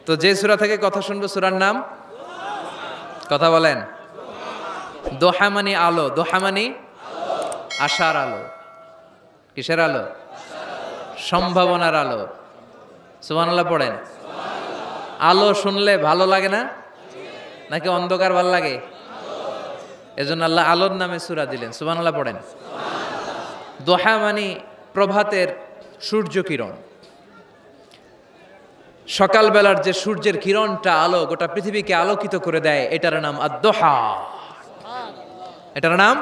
তো যে সূরা থেকে কথা শুনবো সূরার নাম কথা বলেন। দোহা মানে আলো, দোহা মানে আশার আলো। কিসের আলো? সম্ভাবনার আলো। সুবহানাল্লাহ পড়েন। আলো শুনলে ভালো লাগে না নাকি অন্ধকার ভালো লাগে? এজন্য আল্লাহ আলোর নামে সূরা দিলেন। সুবহানাল্লাহ পড়েন। দোহা মানে প্রভাতের সূর্য কিরণ। সকালবেলার যে সূর্যের কিরণটা আলো গোটা পৃথিবীকে আলোকিত করে দেয়, এটার নাম আদ-দোহা। এটার নাম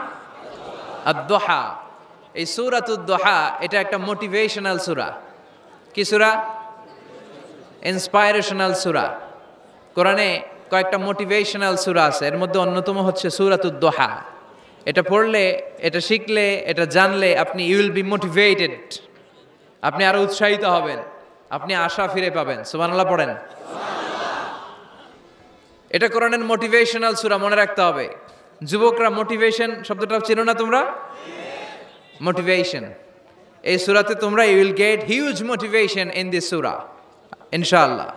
আদ-দোহা। এই সূরাতুদ দোহা এটা একটা মোটিভেশনাল সূরা। কি সূরা? ইন্সপাইরেশনাল সূরা। কোরআনে কয়েকটা মোটিভেশনাল সূরা আছে, এর মধ্যে অন্যতম হচ্ছে সূরাতুদ দোহা। এটা পড়লে, এটা শিখলে, এটা জানলে আপনি ইউ উইল বি মোটিভেটেড, আপনি আরো উৎসাহিত হবেন, আপনি আশা ফিরে পাবেন। সুবহানাল্লাহ পড়েন। এটা কোরআনের মোটিভেশনাল সূরা, মনে রাখতে হবে। যুবকরা মোটিভেশন শব্দটা চেনো না তোমরা? মোটিভেশন এই সূরাতে তোমরা you will get huge motivation in this surah ইনশাআল্লাহ।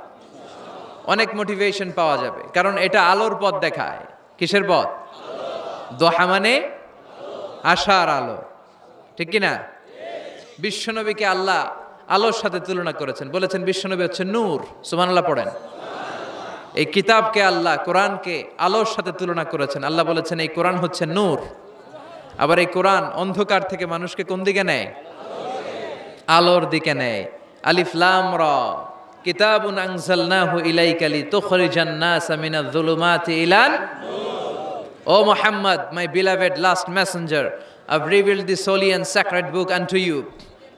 অনেক মোটিভেশন পাওয়া যাবে, কারণ এটা আলোর পথ দেখায়। কিসের পথ? দোহা মানে আশার আলো, ঠিক কি না? বিশ্বনবীকে আল্লাহ আলোর সাথে তুলনা করেছেন, বলেছেন বিশ্বনবী হচ্ছে নূর। সুবহানাল্লাহ পড়েন। এই কিতাবকে আল্লাহ, কোরআনকে আলোর সাথে তুলনা করেছেন। আল্লাহ বলেছেন এই কোরআন হচ্ছে নূর। আবার এই কোরআন অন্ধকার থেকে মানুষকে কোন দিকে নেয়? আলোর দিকে নেয়। আলিফ লাম রা কিতাবুন আনজালনাহু ইলাইকা লিতুখরিজান নাসা মিনাজ যুলুমাতি ইলান নূর। ও Muhammad, my beloved last messenger, I've revealed this holy and sacred book unto you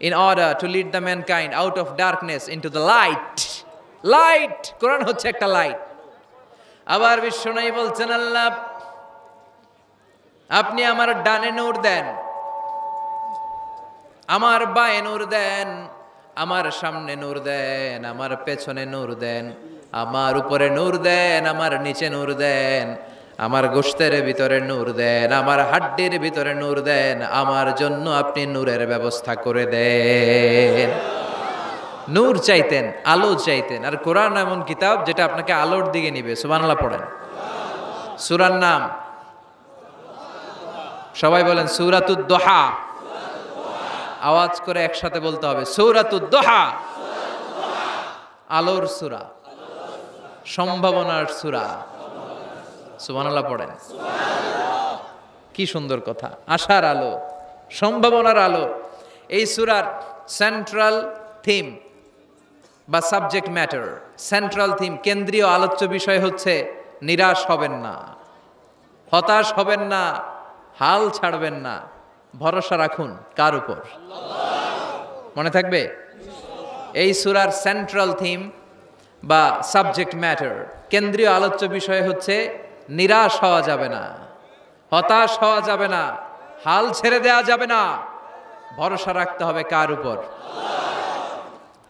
in order to lead the mankind out of darkness into the light. Light, Quran হচ্ছে একটা লাইট। আবার বিশ্বনবী বলছেন আল্লাহ আপনি আমার ডানে নূর দেন, আমার বায়ে নূর দেন, আমার সামনে নূর দেন, আমার পেছনে নূর দেন, আমার উপরে নূর দেন, আমার নিচে নূর দেন, আমার গোশতের ভিতরে নূর দেন, আমার হাড্ডির ভিতরে নূর দেন, আমার জন্য আপনি নূরের ব্যবস্থা করে দেন। নূর চাইতেন, আলো চাইতেন। আর কোরআন এমন কিতাব যেটা আপনাকে আলোর দিকে নিবে। সুবহানাল্লাহ পড়েন। সূরার নাম সবাই বলেন সূরাতুদ দোহা। আওয়াজ করে একসাথে বলতে হবে সূরাতুদ দোহা। আলোর সূরা, সম্ভাবনার সূরা। সুবহানাল্লাহ পড়েন। কি সুন্দর কথা! আশার আলো, সম্ভাবনার আলো। এই সূরার সেন্ট্রাল থিম বা সাবজেক্ট ম্যাটার, সেন্ট্রাল থিম, কেন্দ্রীয় আলোচ্য বিষয় হচ্ছে নিরাশ হবেন না, হতাশ হবেন না, হাল ছাড়বেন না, ভরসা রাখুন কার উপর? মনে থাকবে? এই সূরার সেন্ট্রাল থিম বা সাবজেক্ট ম্যাটার, কেন্দ্রীয় আলোচ্য বিষয় হচ্ছে নিরাশ হওয়া যাবে না, হতাশ হওয়া যাবে না, হাল ছেড়ে দেওয়া যাবে না, ভরসা রাখতে হবে কার উপর?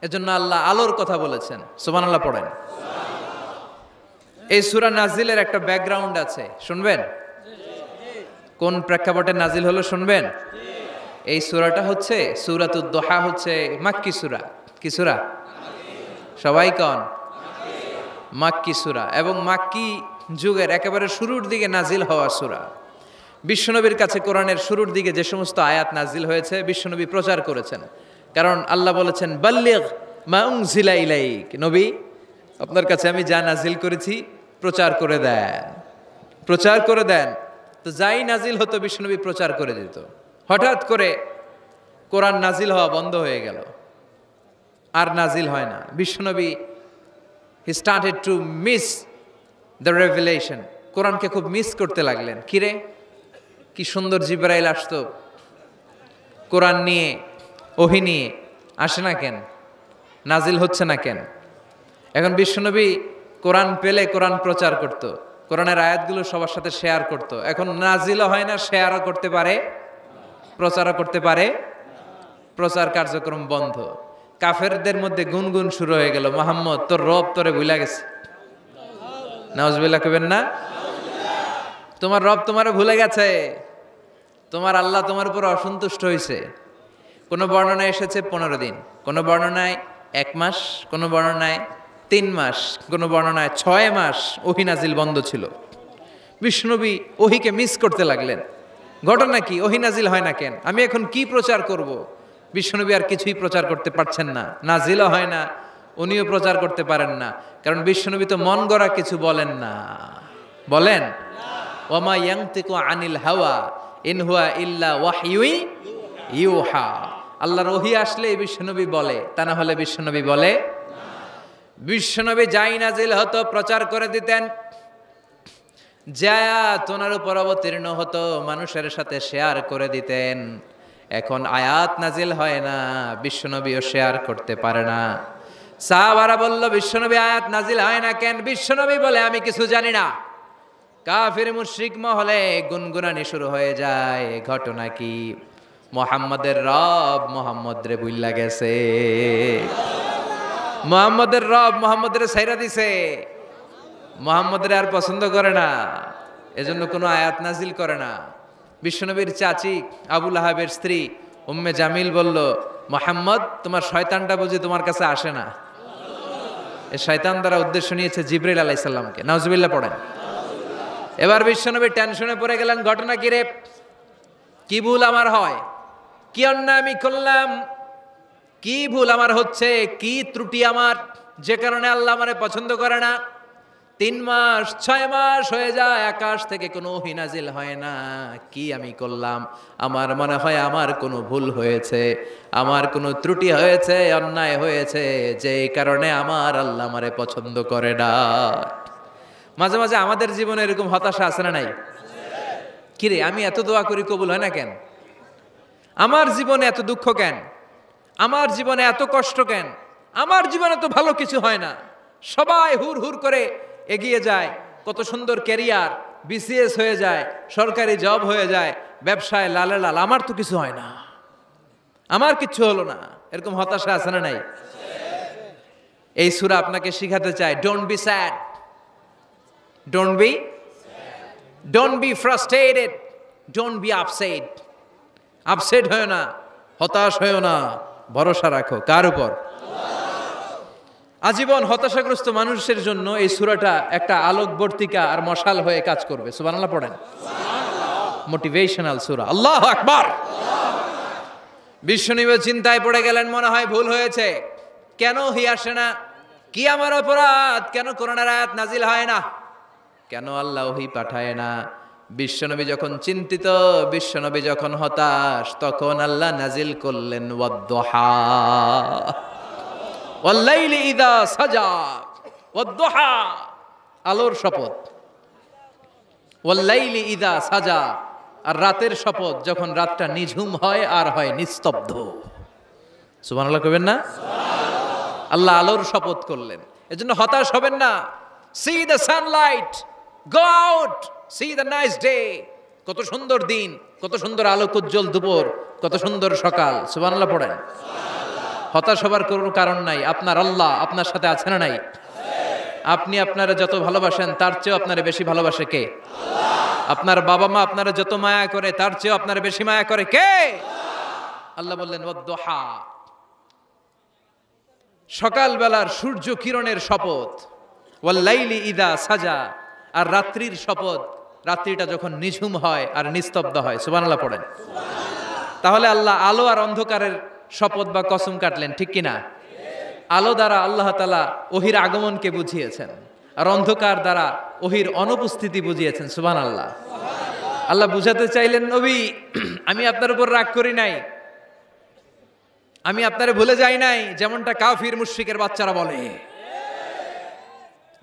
এজন্য আল্লাহ আলোর কথা বলেছেন। সুবহানাল্লাহ পড়েন। এই সূরা নাজিলের একটা ব্যাকগ্রাউন্ড আছে, শুনবেন? কোন প্রেক্ষাপটে নাজিল হলো শুনবেন? এই সূরাটা হচ্ছে সূরাতুদ দোহা, হচ্ছে মাক্কি সূরা। কি সূরা? সবাই কোন? মাক্কি সূরা, এবং মাক্কি যুগের একেবারে শুরুর দিকে নাজিল হওয়া সূরা। বিশ্বনবীর কাছে কোরআনের শুরুর দিকে যে সমস্ত আয়াত নাজিল হয়েছে বিশ্বনবী প্রচার করেছেন, কারণ আল্লাহ বলেছেন বাল্লিগ মা উনজিলা ইলাইক, নবী আপনার কাছে আমি যা নাজিল করেছি প্রচার করে দেন, প্রচার করে দেন। তো যাই নাজিল হতো বিশ্বনবী প্রচার করে দিত। হঠাৎ করে কোরআন নাজিল হওয়া বন্ধ হয়ে গেল, আর নাজিল হয় না। বিশ্বনবী he started to miss the revelation, কোরআনকে খুব মিস করতে লাগলেন। কিরে, কি সুন্দর জিবরাইল আসতো কোরআন নিয়ে, ওহী নিয়ে, আসে না কেন? নাজিল হচ্ছে না কেন? এখন বিশ্বনবী কোরআন পেলে কোরআন প্রচার করত, কোরআনের আয়াতগুলো সবার সাথে শেয়ার করত। এখন নাজিলও হয় না, শেয়ারও করতে পারে, প্রচারও করতে পারে, প্রচার কার্যক্রম বন্ধ। কাফেরদের মধ্যে গুনগুন শুরু হয়ে গেল, মুহাম্মদ তোর রব তোরে ভুলে গেছে। নাউজুবিল্লাহ কইবেন না? তোমার রব তোমারে ভুলে গেছে, তোমার আল্লাহ তোমার উপর অসন্তুষ্ট হয়েছে। কোন বর্ণনায় এসেছে 15 দিন, কোন বর্ণনায় 1 মাস, কোন বর্ণনায় 3 মাস, কোনো বর্ণনায় 6 মাস ওহী নাজিল বন্ধ ছিল। বিশ্বনবী ওহীকে মিস করতে লাগলেন। ঘটনা কি? ওহী নাজিল হয় না কেন? আমি এখন কি প্রচার করব? বিশ্বনবী আর কিছুই প্রচার করতে পারছেন না, নাজিলও হয় না, উনিও প্রচার করতে পারেন না। কারণ বিশ্বনবী তো মন গড়া কিছু বলেন না। বলেন, ওমা ইয়ানতিকু আনিল হাওয়া ইন হুয়া ইল্লা ওয়াহয়ুই ইউহা। আল্লাহর ওহী আসলে বিশ্বনবী বলে, তা না হলে বিশ্বনবী বলে। বিশ্বনবী যাই নাজিল হতো প্রচার করে দিতেন, আয়াত ওনার উপর অবতীর্ণ হতো মানুষের সাথে শেয়ার করে দিতেন। এখন আয়াত নাজিল হয় না, বিশ্বনবীও শেয়ার করতে পারে না। সাহাবারা বলল, বিশ্বনবী আয়াত নাজিল হয় না কেন? বিশ্বনবী বলে, আমি কিছু জানি না। কাফির মুশরিক মহলে গুনগুনানি শুরু হয়ে যায়। ঘটনা কি? মুহাম্মাদের রব মুহাম্মদ রে বুইল্লা গেছে, মুহাম্মাদের রব মুহাম্মদের ছাইরা দিছে, মুহাম্মদের আর পছন্দ করে না, এজন্য কোনো আয়াত নাজিল করে না। বিশ্বনবীর চাচি আবু লাহাবের স্ত্রী উম্মে জামিল বলল, মুহাম্মদ তোমার শয়তানটা বুঝি তোমার কাছে আসে না? এই শয়তান দ্বারা উদ্দেশ্য নিয়েছে জিবরাইল আলাইহিস সালামকে। নাউজুবিল্লাহ পড়েন। এবার বিশ্বনবী টেনশনে পড়ে গেলেন। ঘটনা কি রে? কি ভুল আমার হয়? কি অন্যায় আমি করলাম? কি ভুল আমার হচ্ছে? কি ত্রুটি আমার, যে কারণে আল্লাহ আমারে পছন্দ করে না? 3 মাস 6 মাস হয়ে যায়, আকাশ থেকে কোনো ওহী নাজিল হয় না। কি আমি করলাম? আমার মনে হয় আমার কোনো ভুল হয়েছে, আমার কোনো ত্রুটি হয়েছে, অন্যায় হয়েছে, যে কারণে আমার আল্লাহ আমারে পছন্দ করে না। মাঝে মাঝে আমাদের জীবনে এরকম হতাশা আছে না নাই? কিরে, আমি এত দোয়া করি কবুল হয় না কেন? আমার জীবনে এত দুঃখ কেন? আমার জীবনে এত কষ্ট কেন? আমার জীবনে তো ভালো কিছু হয় না। সবাই হুর হুর করে এগিয়ে যায়, কত সুন্দর ক্যারিয়ার, বিসিএস হয়ে যায়, সরকারি জব হয়ে যায়, ব্যবসায় লালে লাল, আমার তো কিছু হয় না, আমার কিচ্ছু হলো না। এরকম হতাশা আছে না নাই? এই সূরা আপনাকে শিখাতে চায়, don't be sad, don't be frustrated, don't be upset. Upset হয় না, হতাশ হয় না, ভরসা রাখো কার উপর? আজীবন হতাশাগ্রস্ত মানুষের জন্য এই সূরাটা একটা আলোকবর্তিকা আর মশাল হয়ে কাজ করবে। সুবহানাল্লাহ পড়েন। মোটিভেশনাল সূরা। আল্লাহু আকবার। বিশ্বনবী চিন্তায় পড়ে গেলেন, মনে হয় ভুল হয়েছে। কেন ওহী আসে না? কি আমার অপরাধ? কেন কোরআনের আয়াত নাজিল হয় না? কেন আল্লাহ ওহী পাঠায় না? বিশ্বনবী যখন চিন্তিত, বিশ্বনবী যখন হতাশ, তখন আল্লাহ নাজিল করলেন ওয়াদ-দুহা, ওয়াল-লাইলি ইযা সাজা, ওয়াদ-দুহা, আলোর শপথ, ওয়াল-লাইলি ইযা সাজা, আর রাতের শপথ, যখন রাতটা নিঝুম হয় আর হয় নিস্তব্ধ। সুবহানাল্লাহ কইবেন না? সুবহানাল্লাহ। আল্লাহ আলোর শপথ করলেন। এজন্য হতাশ হবেন না। See the sunlight, go out, see the nice day. কত সুন্দর দিন, কত সুন্দর আলোকোজ্জ্বল দুপুর, কত সুন্দর সকাল। সুবহানাল্লাহ পড়েন। হতাশ হবার কোনো কারণ নাই। আপনার আল্লাহ আপনার সাথে আছে না নাই? আপনি আপনারা যত ভালোবাসেন তার চেয়েও আপনারে বেশি ভালোবাসে কে? আল্লাহ। আপনার বাবা মা আপনারা যত মায়া করে তার চেয়েও আপনারে বেশি মায়া করে কে? আল্লাহ বললেন ওয়াদ-দুহা, সকালবেলার সূর্য কিরণের শপথ, ওয়াল-লাইলি ইযা সাজা, আর রাত্রির শপথ, রাত্রিটা যখন নিঝুম হয় আর নিস্তব্ধ হয়। সুবহানাল্লাহ পড়েন। তাহলে আল্লাহ আলো আর অন্ধকারের শপথ বা কসম কাটলেন, ঠিক কিনা? আলো দ্বারা আল্লাহ তাআলা ওহীর আগমনকে বুঝিয়েছেন, আর অন্ধকার দ্বারা ওহীর অনুপস্থিতি বুঝিয়েছেন। সুবহানাল্লাহ। আল্লাহ বুঝাতে চাইলেন, নবী আমি আপনার উপর রাগ করি নাই, আমি আপনারে ভুলে যাই নাই, যেমনটা কাফির মুশরিকের বাচ্চারা বলে।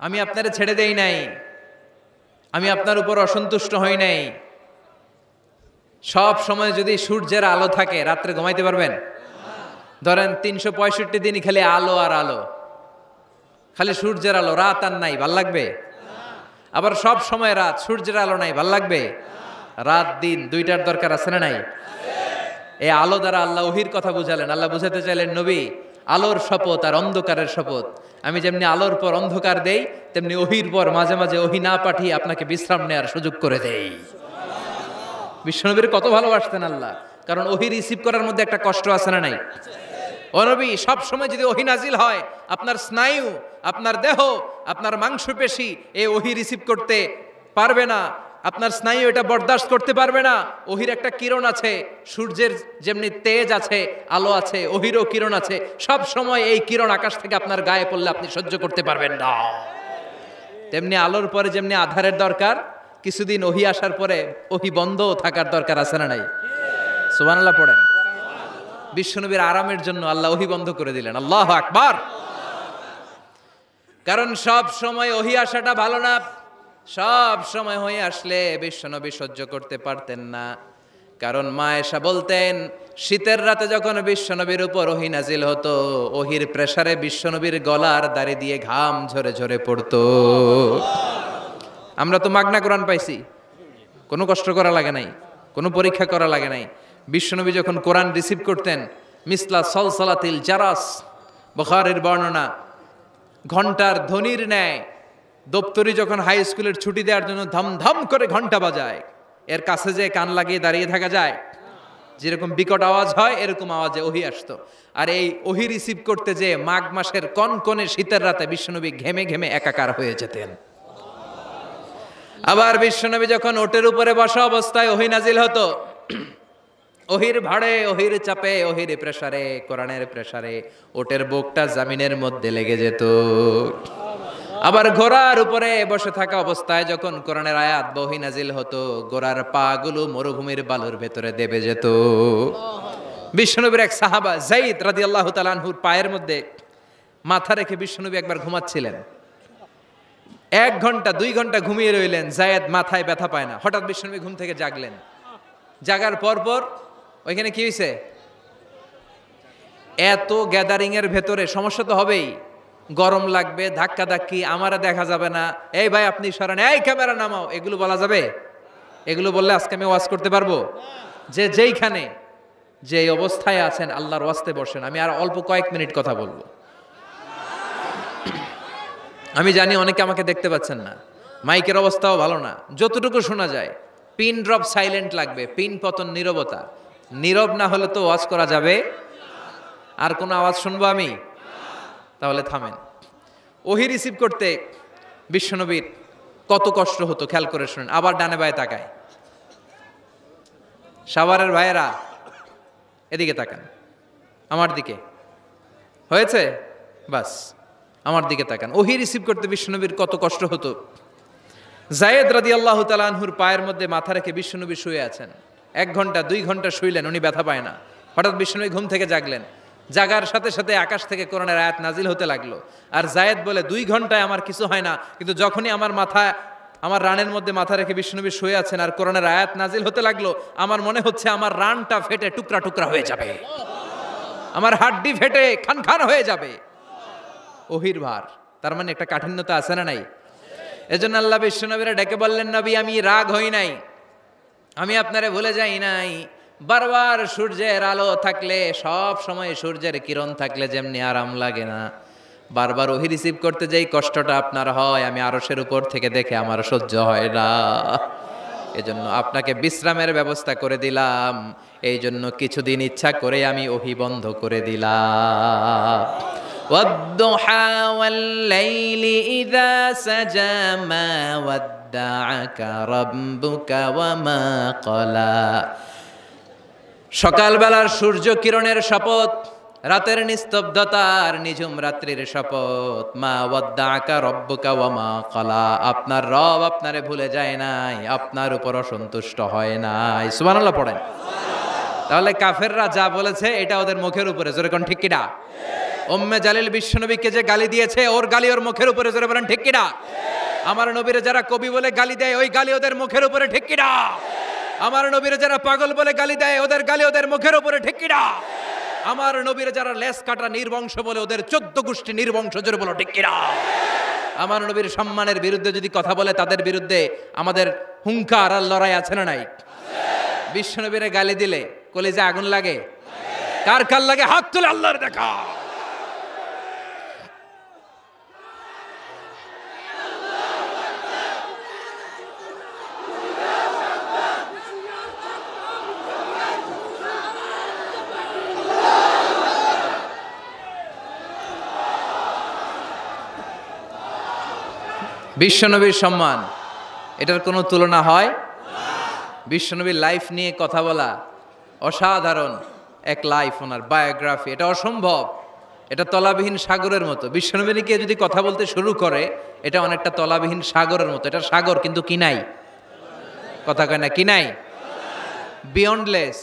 আমি আপনারে ছেড়ে দেই নাই, আমি আপনার উপর অসন্তুষ্ট হই নাই। সব সময় যদি সূর্যের আলো থাকে, রাত্রে ঘুমাইতে পারবেন? ধরেন 365 দিনই খালি আলো আর আলো, খালি সূর্যের আলো, রাত আর নাই, ভাল লাগবে? আবার সব সময় রাত, সূর্যের আলো নাই, ভাল লাগবে? রাত দিন দুইটার দরকার আছে না নাই? এই আলো দ্বারা আল্লাহ ওহীর কথা বুঝালেন। আল্লাহ বুঝাতে চাইলেন, নবী আলোর শপথ আর অন্ধকারের শপথ, আমি যেমনি আলোর পর অন্ধকার দেই, তেমনি ওহীর পর মাঝে মাঝে ওহী না পাঠিয়ে আপনাকে বিশ্রাম নেওয়ার সুযোগ করে দেই। বিশ্বনবীর কত ভালোবাসতেন আল্লাহ, কারণ ওহী রিসিভ করার মধ্যে একটা কষ্ট আছে না নাই? ও নবী, সব সময় যদি ওহী নাজিল হয়, আপনার স্নায়ু, আপনার দেহ, আপনার মাংসপেশি এই ওহী রিসিভ করতে পারবে না, আপনার স্নায়ু এটা বরদাস্ত করতে পারবে না। ওহির একটা কিরণ আছে, সূর্যের যেমনি তেজ আছে, আলো আছে, ওহিরও কিরণ আছে। সব সময় এই কিরণ আকাশ থেকে আপনার গায়ে পড়লে আপনি সহ্য করতে পারবেন না। তেমনি আলোর পরে যেমনি আধারের দরকার, কিছুদিন ওহি আসার পরে ওহি বন্ধ থাকার দরকার আছে না নাই? সুবহানাল্লাহ পড়েন। বিশ্বনবীর আরামের জন্য আল্লাহ ওহি বন্ধ করে দিলেন। আল্লাহু আকবার। কারণ সব সময় ওহি আসাটা ভালো না। সব সময় হয়ে আসলে বিশ্বনবী সহ্য করতে পারতেন না। কারণ মা আয়েশা বলতেন, শীতের রাতে যখন বিশ্বনবীর উপর ওহী নাজিল হতো, ওহির প্রেসারে বিশ্বনবীর গলার দাড়ি দিয়ে ঘাম ঝরে ঝরে পড়তো। আমরা তো মাগনা কোরআন পাইছি, কোনো কষ্ট করা লাগে নাই, কোনো পরীক্ষা করা লাগে নাই। বিশ্বনবী যখন কোরআন রিসিভ করতেন, মিসলা সলসলাতিল জারাস, বুখারীর বর্ণনা, ঘন্টার ধ্বনির ন্যায় দপ্তরি যখন হাই স্কুলের ছুটি দেওয়ার জন্য ধমধম করে ঘন্টা বাজায়, এর কাছে যে কান লাগিয়ে দাঁড়িয়ে থাকা যায়? যেরকম বিকট আওয়াজ হয় এরকম আওয়াজে ওহী আসতো। আর এই ওহী রিসিভ করতে যে মাঘ মাসের কনকনে শীতের রাতে বিশ্বনবী ঘেমে ঘেমে একাকার হয়ে যেতেন। আবার বিশ্বনবী যখন ওটের উপরে বসা অবস্থায় ওহী নাজিল হতো, ওহির ভাড়ে, ওহির চাপে, ওহির প্রেসারে, কোরআনের প্রেসারে ওটের বুকটা জামিনের মধ্যে লেগে যেত। আবার ঘোড়ার উপরে বসে থাকা অবস্থায় যখন কোরআনের আয়াত ওহী নাজিল হতো, ঘোড়ার পা গুলো মরুভূমির বালুর ভেতরে দেবে যেত। বিশ্বনবীর এক সাহাবা যায়েদ রাদিয়াল্লাহু তাআলা আনহুর পায়ের মধ্যে মাথা রেখে বিশ্বনবী একবার ঘুমাচ্ছিলেন। 1 ঘন্টা 2 ঘন্টা ঘুমিয়ে রইলেন, যায়েদ মাথায় ব্যথা পায় না। হঠাৎ বিশ্বনবী ঘুম থেকে জাগলেন। জাগার পর ওইখানে কি হয়েছে? এত গ্যাদারিং এর ভেতরে সমস্যা তো হবেই, গরম লাগবে, ধাক্কা ধাক্কি, আমারা দেখা যাবে না, এই ভাই আপনি সরেন, এই ক্যামেরা নামাও, এগুলো বলা যাবে? এগুলো বললে আজকে আমি ওয়াজ করতে পারবো? যে যেইখানে যে অবস্থায় আছেন আল্লাহর ওয়াস্তে বসেন। আমি আর অল্প কয়েক মিনিট কথা বলবো। আমি জানি অনেকে আমাকে দেখতে পাচ্ছেন না, মাইকের অবস্থাও ভালো না, যতটুকু শোনা যায় পিন ড্রপ সাইলেন্ট লাগবে, পিন পতন নীরবতা। নীরব না হলে তো ওয়াজ করা যাবে। আর কোনো আওয়াজ শুনবো আমি? তাহলে থামেন। ওহী রিসিভ করতে বিশ্বনবীর কত কষ্ট হতো খেয়াল করে শুনেন। আবার ডানে বায়ে তাকায়। সাভারের ভাইয়েরা এদিকে তাকান, আমার দিকে হয়েছে, বাস আমার দিকে তাকান। ওহী রিসিভ করতে বিশ্বনবীর কত কষ্ট হতো। যায়েদ রাদিয়াল্লাহু তাআলা আনহুর পায়ের মধ্যে মাথা রেখে বিশ্বনবী শুয়ে আছেন। 1 ঘন্টা 2 ঘন্টা শুইলেন, উনি ব্যথা পায় না। হঠাৎ বিশ্বনবী ঘুম থেকে জাগলেন। জাগার সাথে সাথে আকাশ থেকে কোরআনের আয়াত নাজিল হতে লাগলো। আর যায়েদ বলে 2 ঘন্টায় আমার কিছু হয় না, কিন্তু যখনই আমার রানের মধ্যে মাথা রেখে বিশ্বনবী শুয়ে আছেন আর কোরআনের আয়াত নাজিল হতে লাগলো, আমার মনে হচ্ছে আমার রানটা ফেটে টুকরা টুকরা হয়ে যাবে, আমার হাড্ডি ফেটে খান খান হয়ে যাবে। ওহির ভার, তার মানে একটা কাঠিন্যতা আছে না নাই? এজন্য আল্লাহ বিশ্বনবীরা ডেকে বললেন, নবী আমি রাগ হই নাই, আমি আপনারে ভুলে যাই নাই। বারবার সূর্যের আলো থাকলে, সব সময় সূর্যের কিরণ থাকলে যেমনি আরাম লাগে না, বারবার ওহী রিসিভ করতে যেই কষ্টটা আপনার হয়, আমি আরশের উপর থেকে দেখে আমার সহ্য হয় না। এজন্য আপনাকে বিশ্রামের ব্যবস্থা করে দিলাম। এই জন্য কিছুদিন ইচ্ছা করে আমি ওহী বন্ধ করে দিলাম। ওয়াদ-দুহা ওয়াল-লাইলি ইযা সাজা মা ওয়াদ্দাআকা রাব্বুকা ওয়া মা ক্বালা। সকালবেলার সূর্য কিরণের শপথ, রাতের নিস্তব্ধতার নিঝুম রাত্রির শপথ। মা ওয়াদ্দাআকা রাব্বুকা ওয়া মা ক্বালা। আপনার রব আপনারে ভুলে যায় নাই, আপনার উপর অসন্তুষ্ট হয় নাই। সুবহানাল্লাহ পড়েন। তাহলে কাফেররা যা বলেছে এটা ওদের মুখের উপরে, জোরে কোন ঠিক কিনা? উম্মে জালিল বিশ্বনবীকে যে গালি দিয়েছে, ওর গালি ওর মুখের উপরে, জোরে বলেন ঠিক কিনা? আমার নবীরে যারা কবি বলে গালি দেয়, ওই গালি ওদের মুখের উপরে, ঠিক কিনা? আমার নবীরে যারা পাগল বলে গালি দেয়, ওদের গালি ওদের মুখের উপরে, ঠিক কিনা? আমার নবীরে যারা লেস কাটা নির্বংশ বলে, ওদের 14 গোষ্ঠী নির্বংশ, জোরে বলো ঠিক কিনা? আমার নবীর সম্মানের বিরুদ্ধে যদি কথা বলে, তাদের বিরুদ্ধে আমাদের হুঙ্কার আর লড়াই আছে না নাই? বিশ্বনবীরে গালি দিলে কলিজা আগুন লাগে? কার কার লাগে? হাত তুলে আল্লাহর দেখা। বিশ্বনবীর সম্মান, এটার কোনো তুলনা হয়? বিশ্বনবীর লাইফ নিয়ে কথা বলা, অসাধারণ এক লাইফ, ওনার বায়োগ্রাফি, এটা অসম্ভব। এটা তলাবিহীন সাগরের মতো। বিশ্বনবী নিয়ে যদি কথা বলতে শুরু করে, এটা অনেকটা তলাবিহীন সাগরের মতো। এটা সাগর কিন্তু কি নাই, কথা কয় না, কি নাই? বিয়ন্ডলেস,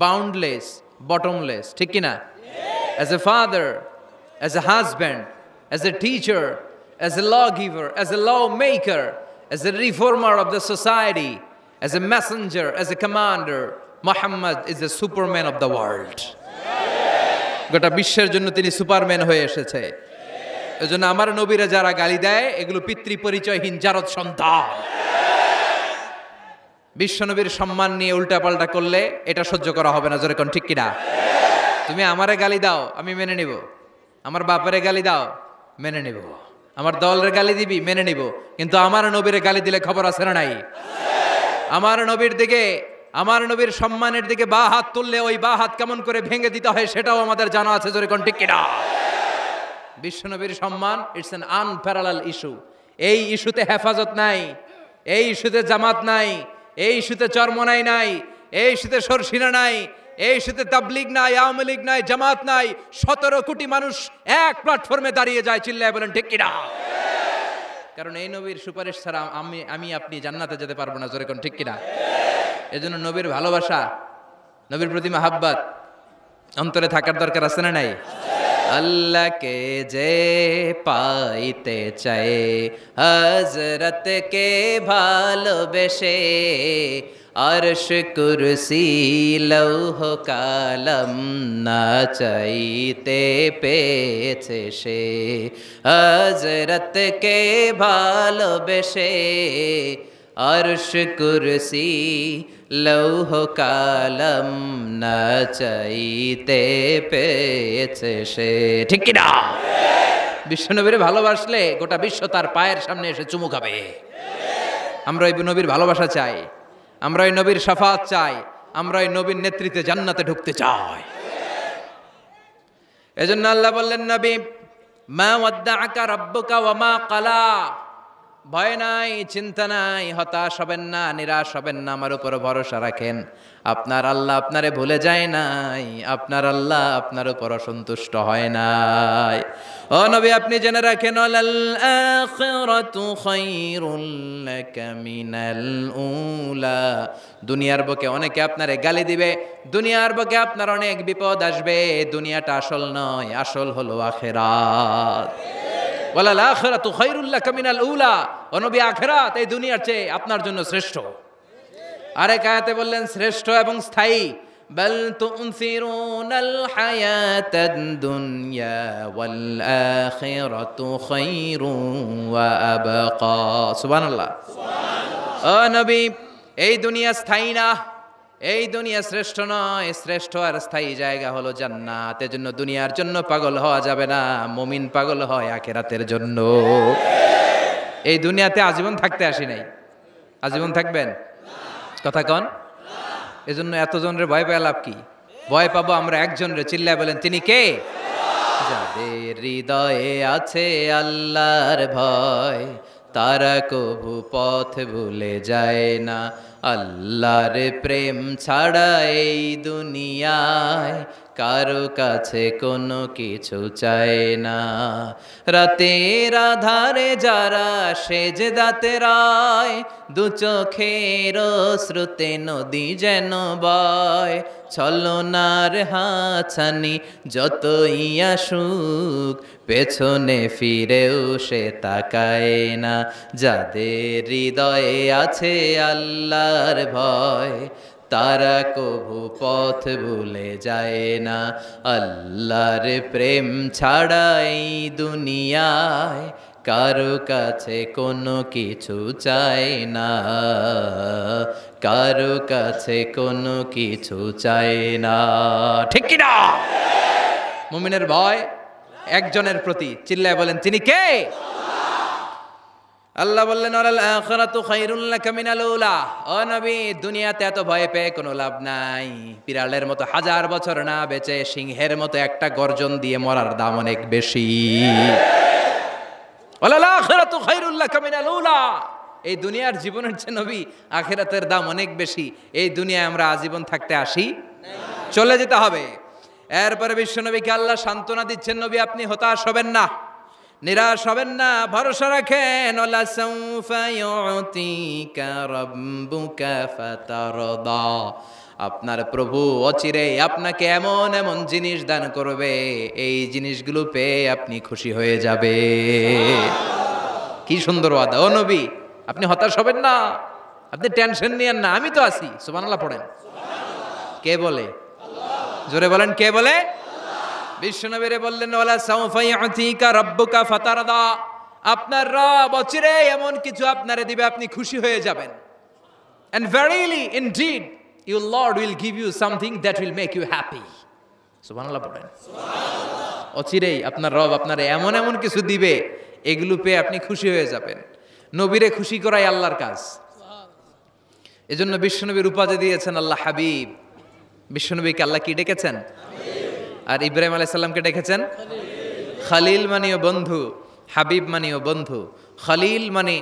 বাউন্ডলেস, বটমলেস, ঠিক কিনা? As a father, as a husband, as a teacher, as a lawgiver, as a lawmaker, as a reformer of the society, as a messenger, as a commander, Muhammad is the superman of the world. গোটা বিশ্বের জন্য তিনি Superman হয়ে এসেছে। এজন্য আমার নবীরা যারা গালি দেয়, এগুলো পিতৃ পরিচয়হীন জারদ সন্তান। বিশ্বনবীর সম্মান নিয়ে উল্টাপাল্টা করলে এটা সহ্য করা হবে না, জোরে কোন ঠিক কিনা? তুমি আমারে গালি দাও, আমি মেনে নিব। আমার বাপারে গালি দাও, মেনে নিব। আমার দলের গালি দিবি, মেনে নিব। কিন্তু আমার নবীরে গালি দিলে খবর আছে না নাই? আমার নবীর দিকে, আমার নবীর সম্মানের দিকে বা হাত তুললে ওই বা হাত কেমন করে ভেঙে দিতে হয় সেটাও আমাদের জানা আছে, জোরে কোন ঠিক কিনা? বিশ্বনবীর সম্মান, ইটস অ্যান আনপ্যারালাল ইস্যু। এই ইস্যুতে হেফাজত নাই, এই ইস্যুতে জামাত নাই, এই ইস্যুতে চরমনাই নাই, এই ইস্যুতে সরসিনা নাই, এই ইস্যুতে তাবলীগ নাই, আওয়ামী লীগ নাই, জামাত নাই। 17 কোটি মানুষ এক প্ল্যাটফর্মে দাঁড়িয়ে যায়, চিল্লায় বলেন ঠিক কিনা? কারণ এই নবীর সুপারিশ ছাড়া আমি আপনি জান্নাতে যেতে পারবো না, জোরে কোন ঠিক কিনা? এজন্য নবীর ভালোবাসা, নবীর প্রতি মাহাব্বত অন্তরে থাকার দরকার আছে না নাই? আল্লাহকে যে পাইতে চায়, হযরতকে ভালোবেসে, আরশ কুরসি লৌহ কালাম না চাইতে পেয়েছে সে। হযরতকে ভালোবেসে, আরশ কুরসি লৌহ কালাম না চাইতে পেয়েছে সে, ঠিক কিনা? বিশ্বনবীর ভালোবাসলে গোটা বিশ্ব তার পায়ের সামনে এসে চুমু খাবে। আমরা এই নবীর ভালোবাসা চাই, আমরা এই নবীর শাফাত চাই, আমরা এই নবীর নেতৃত্বে জান্নাতে ঢুকতে চাই। এজন্য আল্লাহ বললেন, নবী মা ওয়াদ্দাআকা রাব্বুকা ওয়া মা ক্বালা। ভয় নাই, চিন্তা নাই, হতাশ হবেন না, নিরাশ হবেন না, আমার উপর ভরসা রাখেন। আপনার আল্লাহ আপনারে ভুলে যায় নাই, আপনার আল্লাহ আপনার উপর অসন্তুষ্ট হয় নাই। ও নবী, আপনি জেনে রাখেন, আল আখিরাতু খায়রুল লাকা মিনাল উলা। দুনিয়ার বুকে অনেকে আপনারে গালি দিবে, দুনিয়ার বুকে আপনার অনেক বিপদ আসবে। দুনিয়াটা আসল নয়, আসল হলো আখিরাত। ওয়ালাল আখিরাতু খায়রুল লাকা মিনাল উলা। ও নবী, আখিরাত এই দুনিয়ার চেয়ে আপনার জন্য শ্রেষ্ঠ। আরেক আয়াতে বললেন শ্রেষ্ঠ এবং স্থায়ী। বাল তুনসিরুনাল হায়াতাদ দুনিয়া ওয়াল আখিরাতু খায়রুন ওয়া আবকা। সুবহানাল্লাহ, সুবহানাল্লাহ। ও নবী, এই দুনিয়া স্থায়ী না, এই দুনিয়া শ্রেষ্ঠ নয়, শ্রেষ্ঠ আর স্থায়ী জায়গা হলো জান্নাত। এজন্য দুনিয়ার জন্য পাগল হওয়া যাবে না, মুমিন পাগল হয় আখিরাতের জন্য। এই দুনিয়াতে আজীবন থাকতে আসি নাই, আজীবন থাকবেন? কথা কন। এজন্য এতজনের ভয় পেয়ে লাভ কি? ভয় পাবো আমরা একজনের, চিল্লায় বলেন তিনি কে? যাদের হৃদয়ে আছে আল্লাহর ভয়, তারা কভু পথ ভুলে যায় না। আল্লাহর প্রেম ছাড়া এই দুনিয়ায় কারো কাছে কোনো কিছু চায় না। রাতের আধারে যারা সেজদাতে রায়, দু চোখের শ্রুতে নদী যেন বয়। ছলনার হাছানি যতই আসুক, পেছনে ফিরেও সে তাকায় না। যাদের হৃদয়ে আছে আল্লাহর ভয়, তারা কভু পথ ভুলে যায় না। আল্লাহর প্রেম ছাড়া এই দুনিয়ায় কারো কাছে কোনো কিছু চায় না, কারো কাছে কোনো কিছু চায় না, ঠিক কি না? মুমিনের ভয় একজনের প্রতি, চিল্লায় বলেন তিনি কে? আল্লাহ বললেন, ওয়ালাল আখিরাতু খায়রুল লাকা মিনাল উলা। ও নবী, দুনিয়াতে এত ভয় পেয়ে কোনো লাভ নাই। বিড়ালের মতো 1000 বছর না বেঁচে সিংহের মতো একটা গর্জন দিয়ে মরার দাম অনেক বেশি। ওয়ালাল আখিরাতু খায়রুল লাকা মিনাল উলা। এই দুনিয়ার জীবনের চেয়ে নবী আখিরাতের দাম অনেক বেশি। এই দুনিয়ায় আমরা আজীবন থাকতে আসি, চলে যেতে হবে। এরপরে বিশ্বনবীকে আল্লাহ সান্ত্বনা দিচ্ছেন, নবী আপনি হতাশ হবেন না, নিরাশ হবেন না, ভরসা রাখেন। ওয়ালা সাউফা ইউতিকা রাব্বুকা ফাতারদা। আপনার প্রভু অচিরেই আপনাকে এমন এমন জিনিস দান করবে, এই জিনিসগুলো পেয়ে আপনি খুশি হয়ে যাবে। কি সুন্দর ওয়াদা। ও নবী আপনি হতাশ হবেন না, আপনি টেনশন নিয়েন না, আমি তো আছি। সুবহানাল্লাহ পড়েন। কে বলে? জোরে বলেন, কে বলে? বিশ্বনবীরে বললেন ওয়ালা সাউফা ইউতিকা রাব্বুকা ফাতারদা। আপনার রব অচিরেই এমন কিছু আপনারে দিবে, আপনি খুশি হয়ে যাবেন। And verily indeed your Lord will give you something that will make you happy. সুবহানাল্লাহ পড়েন। অচিরেই আপনার রব আপনারে এমন এমন কিছু দিবে, এগুলো পেয়ে আপনি খুশি হয়ে যাবেন। নবীরে খুশি করাই আল্লাহর কাজ। এজন্য বিশ্বনবীর উপাধি দিয়েছেন আল্লাহ হাবিব। বিশ্বনবীকে আল্লাহ কি ডেকেছেন? আর ইব্রাহিম আলাইহিস সালামকে ডেকেছেন খালিল, মানেও বন্ধু, হাবিব মানেও বন্ধু। খালিল মানে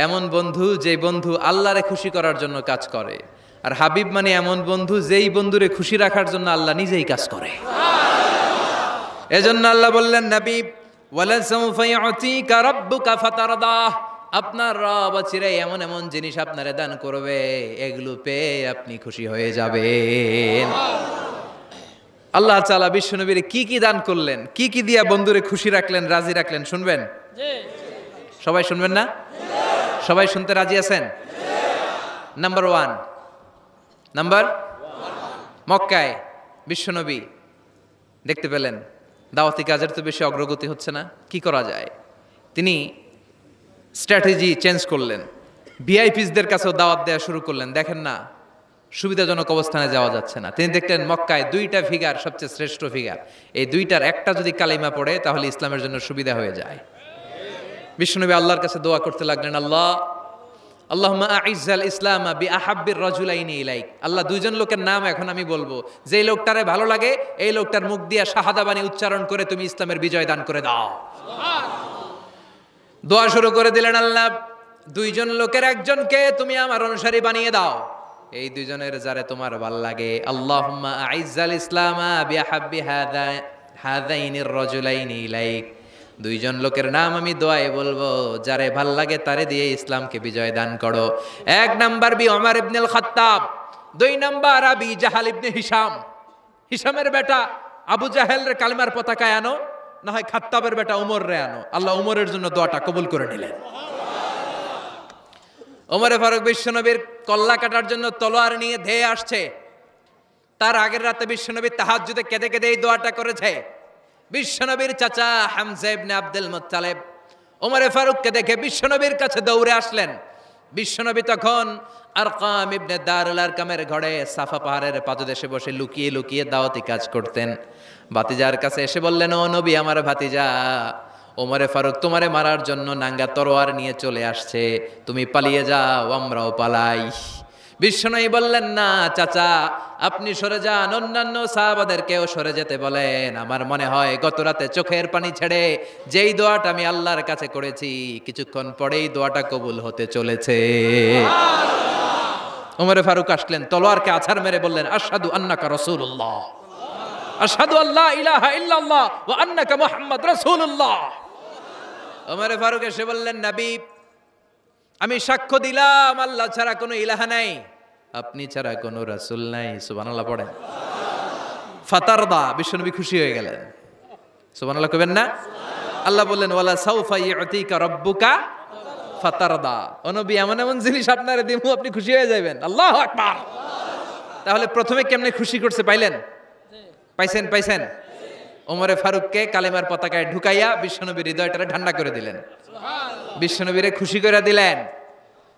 এমন বন্ধু যে বন্ধু আল্লাহরে খুশি করার জন্য কাজ করে, আর হাবিব মানে এমন বন্ধু যেই বন্ধুরে খুশি রাখার জন্য আল্লাহ নিজেই কাজ করে। এজন্য আল্লাহ বললেন নবী ওয়ালা সাউফা ইউতিকা রাব্বুকা ফাতারদা। আপনার রব চিরাই এমন এমন জিনিস আপনারে দান করবে, এগুলো পেয়ে আপনি খুশি হয়ে যাবেন। আল্লাহ তাআলা বিশ্বনবীর কি কি দান করলেন, কি কি দিয়া বন্ধুরে খুশি রাখলেন, রাজি রাখলেন, শুনবেন? সবাই শুনবেন না? সবাই শুনতে রাজি আছেন? নাম্বার 1, মক্কায় বিশ্বনবী দেখতে পেলেন দাওয়াতি কাজের তো বেশি অগ্রগতি হচ্ছে না, কি করা যায়? তিনি স্ট্র্যাটেজি চেঞ্জ করলেন, ভিআইপিসদের কাছেও দাওয়াত দেওয়া শুরু করলেন। দেখেন না সুবিধাজনক অবস্থানে যাওয়া যাচ্ছে না, তিনি দেখলেন মক্কায় 2টা ফিগার সবচেয়ে শ্রেষ্ঠ ফিগার, এই 2টার একটা যদি কালিমা পড়ে তাহলে ইসলামের জন্য সুবিধা হয়ে যায়। বিশ্বনবী আল্লাহর কাছে দোয়া করতে লাগলেন, আল্লাহুম্মা আইজ্জাল ইসলামা বিআহাব্বির রাজুলাইনি ইলাইক। আল্লাহ 2জন লোকের নাম এখন আমি বলবো, যেই লোকটারে ভালো লাগে এই লোকটার মুখ দিয়ে শাহাদা বাণী উচ্চারণ করে তুমি ইসলামের বিজয় দান করে দাও। দোয়া শুরু করে দিলেন, আল্লাহ 2জন লোকের একজনকে তুমি আমার অনুসারী বানিয়ে দাও, এই 2জনের যারে তোমার ভাল লাগে। আল্লাহুম্মা আইজ্জাল ইসলামা বিআহাব্বি হাযাইনির রাজুলাইনি ইলাইক। 2জন লোকের নাম আমি দোয়ায় বলবো, যারে ভাল লাগে তারে দিয়ে ইসলামকে বিজয় দান করো। 1 নাম্বার ওমর ইবনে আল খাত্তাব, 2 নাম্বার আবি জাহাল ইবনে হিশামের বেটা আবু জাহেলের কালিমার পতাকায় আনো, না হয় খাত্তাবের বেটা উমর রে আনো। আল্লাহ উমরের জন্য দোয়াটা কবুল করে নিলেন। ওমরে ফারুক বিশ্বনবীর কল্লা কাটার জন্য তলোয়ার নিয়ে ধেয়ে আসছে, তার আগের রাতে বিশ্বনবী তাহাজ্জুদে কেঁদে কেঁদে এই দোয়াটা করেছে। বিশ্বনবীর চাচা হামজা ইবনে আব্দুল মুত্তালিব ওমরে ফারুককে দেখে বিশ্বনবীর কাছে দৌড়ে আসলেন। বিশ্বনবী তখন আরকাম ইবনে দারুল আরকামের ঘরে সাফা পাহাড়ের পাদদেশে বসে লুকিয়ে লুকিয়ে দাওয়াতি কাজ করতেন। ভাতিজার কাছে এসে বললেন, ও নবী আমার ভাতিজা ওমরে ফারুক তোমারে মারার জন্য নাঙ্গা তরোয়ার নিয়ে চলে আসছে, তুমি পালিয়ে যাও, আমরাও পালাই। বিশ্বনবী বললেন, না চাচা আপনি সরে যান, অন্যান্য সাহাবাদেরকেও সরে যেতে বলেন। আমার মনে হয় গত রাতে চোখের পানি ছেড়ে যেই দোয়াটা আমি আল্লাহর কাছে করেছি কিছুক্ষণ পরেই দোয়াটা কবুল হতে চলেছে। ওমরে ফারুক আসলেন, তলোয়ারকে আছাড় মেরে বললেন, আশহাদু আন্নাকা রাসূলুল্লাহ, আশহাদু আল্লা ইলাহা ইল্লাল্লাহ ওয়া আন্নাকা মুহাম্মদ রাসূলুল্লাহ। ওমরে ফারুক এসে বললেন, নবী আমি সাক্ষ্য দিলাম আল্লাহ ছাড়া কোনো ইলাহা নাই, আপনি ছাড়া কোনো রাসূল নাই। সুবহানাল্লাহ পড়েন। ফাতারদা, বিশ্বনবী খুশি হয়ে গেলেন। সুবহানাল্লাহ কইবেন না? আল্লাহ বললেন, ওয়ালা সাউফা ইউতিকা রাব্বুকা ফাতারদা। ও নবী এমন এমন জিনিস আপনারে দিমু আপনি খুশি হয়ে যাবেন। আল্লাহু আকবার। তাহলে প্রথমে কেমনে খুশি করছে পাইলেন? পাইছেন? ওমরে ফারুককে কালেমার পতাকায় ঢুকাইয়া বিশ্বনবীর হৃদয়টারে ঠান্ডা করে দিলেন, বিশ্বনবীরে খুশি করে দিলেন।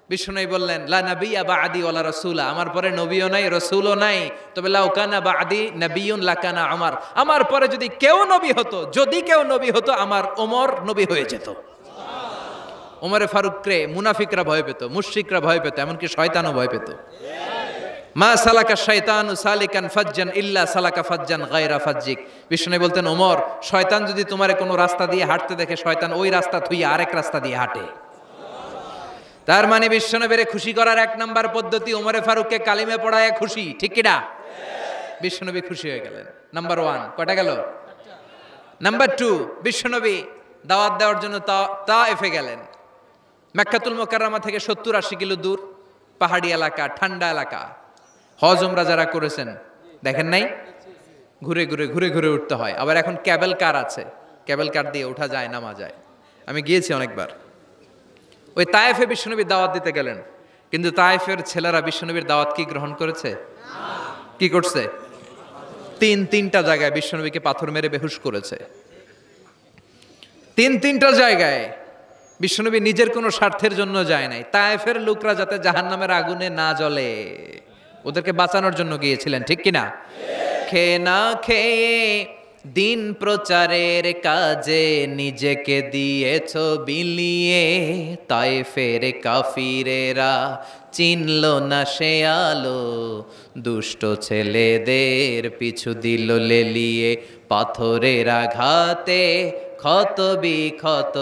বিশ্বনবী বললেন, লা নাবিয়্যা বা'দি ওয়ালা রাসূলা, আমার পরে নবীও নাই রাসূলও নাই, তবে লাউ কানা বা'দি নাবিয়্যুন লাকানা ওমর, আমার পরে যদি কেউ নবী হতো আমার ওমর নবী হয়ে যেত। ওমরে ফারুককে মুনাফিকরা ভয় পেত, মুশরিকরা ভয় পেত, এমনকি শয়তানও ভয় পেত। মা সালাকা শাইতানু সালিকান ফাজ্জান ইল্লা সালাকা ফাজ্জান গায়রা ফাজ্জিক। বিষ্ণু বলতেন, ওমর, শয়তান যদি তোমার কোনো রাস্তা দিয়ে হাঁটতে দেখে, শয়তান ওই রাস্তা থুইয়া আরেক রাস্তা দিয়ে হাঁটে। তার মানে বিশ্বনবীর খুশি করার এক নাম্বার পদ্ধতি ওমরে ফারুককে কালিমে পড়ায় খুশি, ঠিক কি না? বিশ্বনবী খুশি হয়ে গেলেন। নাম্বার 1 কয়টা গেল? নাম্বার 2, বিশ্বনবী দাওয়াত দেওয়ার জন্য তায়েফে গেলেন। মক্কাতুল মুকাররমা থেকে 70-80 কিলো দূর, পাহাড়ি এলাকা, ঠান্ডা এলাকা। হজ উমরা যারা করেছেন দেখেন নাই, ঘুরে ঘুরে ঘুরে ঘুরে উঠতে হয়। আবার এখন ক্যাবেল কার আছে, ক্যাবেল কার দিয়ে ওঠা যায়, নামা যায়। আমি গিয়েছি অনেকবার। ওই তায়েফে বিশ্বনবীর দাওয়াত দিতে গেলেন, কিন্তু তায়েফের ছেলেরা বিশ্বনবীর দাওয়াত কি গ্রহণ করেছে? কি করছে? তিনটা জায়গায় বিশ্বনবীকে পাথর মেরে বেহুশ করেছে। তিনটা জায়গায় বিশ্বনবী নিজের কোনো স্বার্থের জন্য যায় নাই। তায়েফের লোকরা যাতে জাহান্নামের আগুনে না জ্বলে, ওদেরকে বাঁচানোর জন্য গিয়েছিলেন, ঠিক কিনা? খেয়ে না খেয়ে দিন প্রচারের কাজে নিজেকে দিয়েছ বিলিয়ে, তায়েফের কাফিরেরা চিনল না সে আলো, দুষ্ট ছেলেদের পিছু দিল লেলিয়ে, পাথরের আঘাতে ক্ষত বিক্ষত